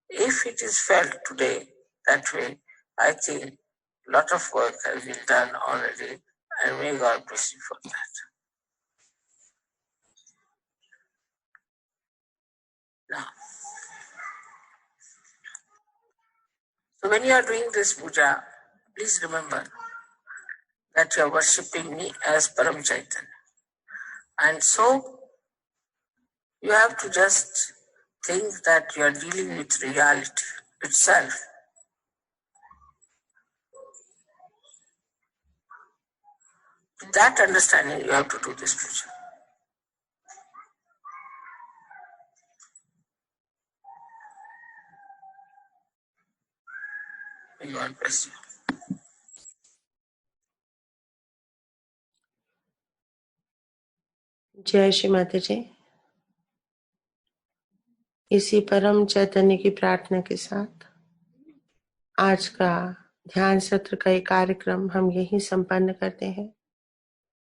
If it is felt today that way, I think a lot of work has been done already, and may God bless you for that. Now, so when you are doing this puja, please remember that you are worshipping me as Param Chaitanya. And so, you have to just think that you are dealing with reality itself. With that understanding, you have to do this puja. May God bless you. जय श्री माता जी। इसी परम चैतन्य की प्रार्थना के साथ आज का ध्यान सत्र का एक कार्यक्रम हम यहीं संपन्न करते हैं।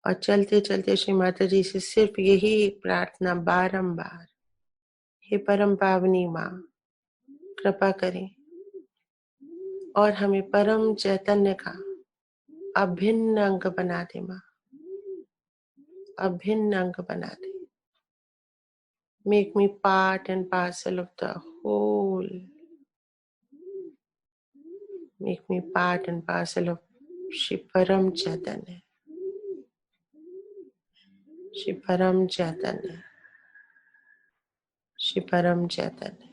और चलते चलते श्री माता जी से सिर्फ यही प्रार्थना बारंबार, हे परम पावनी माँ, कृपा करें और हमें परम चैतन्य का अभिन्न अंग बना दे माँ, अभिन्न अंग बना दे। Make me part and parcel of the whole. Make me part and parcel of Shri Param Chaitanya. Shri Param Chaitanya. Shri Param Chaitanya.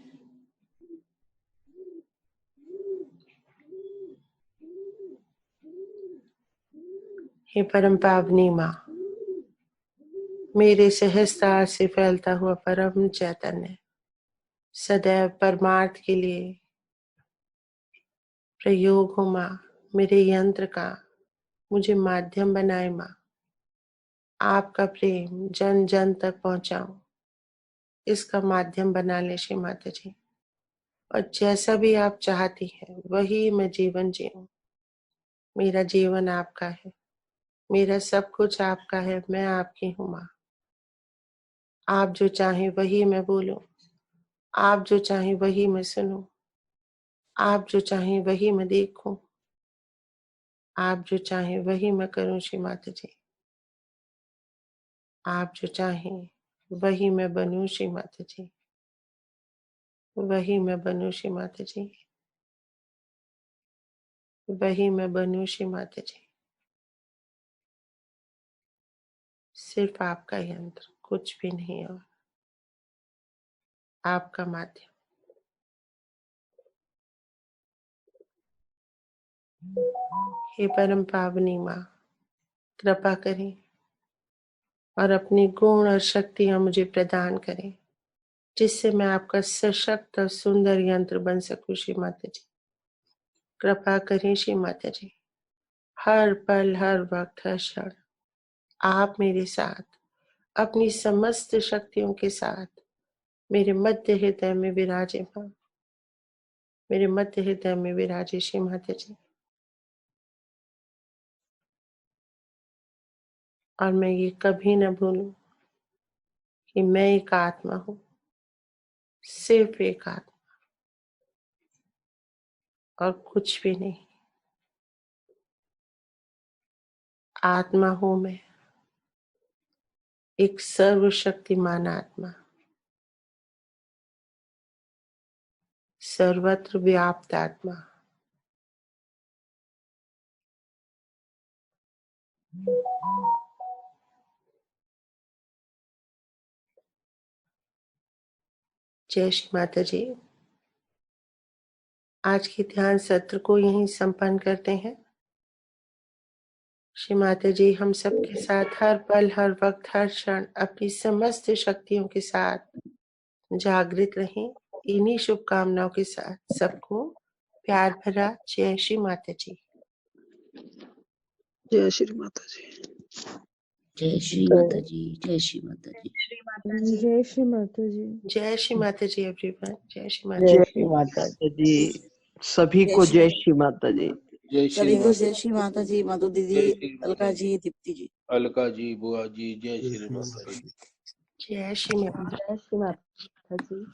हे परम पावनी माँ, मेरे सहस्त्रार से फैलता हुआ परम चैतन्य सदैव परमार्थ के लिए प्रयोग हो माँ। मेरे यंत्र का मुझे माध्यम बनाए माँ। आपका प्रेम जन जन तक पहुंचाऊं, इसका माध्यम बना ले श्री माता जी। और जैसा भी आप चाहती हैं वही मैं जीवन जीऊं। मेरा जीवन आपका है, मेरा सब कुछ आपका है, मैं आपकी हूँ माँ। आप जो चाहें वही मैं बोलूं, आप जो चाहें वही मैं सुनूं, आप जो चाहें वही मैं देखूं, आप जो चाहें वही मैं करूं श्री माता जी। आप जो चाहें वही मैं बनूं श्री माता जी, वही मैं बनूं श्री माता जी, वही मैं बनूं श्री माता जी। सिर्फ आपका यंत्र, कुछ भी नहीं और आपका माध्यम। हे परम पावनी माँ, कृपा करें और अपनी गुण और शक्तियां मुझे प्रदान करें, जिससे मैं आपका सशक्त और सुंदर यंत्र बन सकूं। श्री माता जी कृपा करें। श्री माता जी हर पल, हर वक्त, हर क्षण आप मेरे साथ अपनी समस्त शक्तियों के साथ मेरे मध्य हृदय में विराजे मां, मेरे मध्य हृदय में विराजे श्री माता जी। और मैं ये कभी न भूलूं कि मैं एक आत्मा हूं, सिर्फ एक आत्मा और कुछ भी नहीं। आत्मा हूं मैं, एक सर्वशक्तिमान आत्मा, सर्वत्र व्याप्त आत्मा। जय श्री माता जी। आज के ध्यान सत्र को यहीं संपन्न करते हैं। श्री माता जी हम सबके साथ हर पल, हर वक्त, हर क्षण अपनी समस्त शक्तियों के साथ जागृत रहें। इन्हीं शुभकामनाओं के साथ सबको प्यार भरा जय श्री माता जी। जय श्री माता जी। जय श्री माता जी। जय श्री माता जी। जय श्री माता जी। जय श्री माता जी एवरीवन। जय श्री माता जय जी। श्री माता जी। सभी को जय श्री माता जी। सभी को जय श्री माता जी। मधु दीदी, अलका जी, दीप्ति जी, अलका जी, बुआ जी, जय श्री माता जी। जय श्री माता जी। जय श्री माता जी।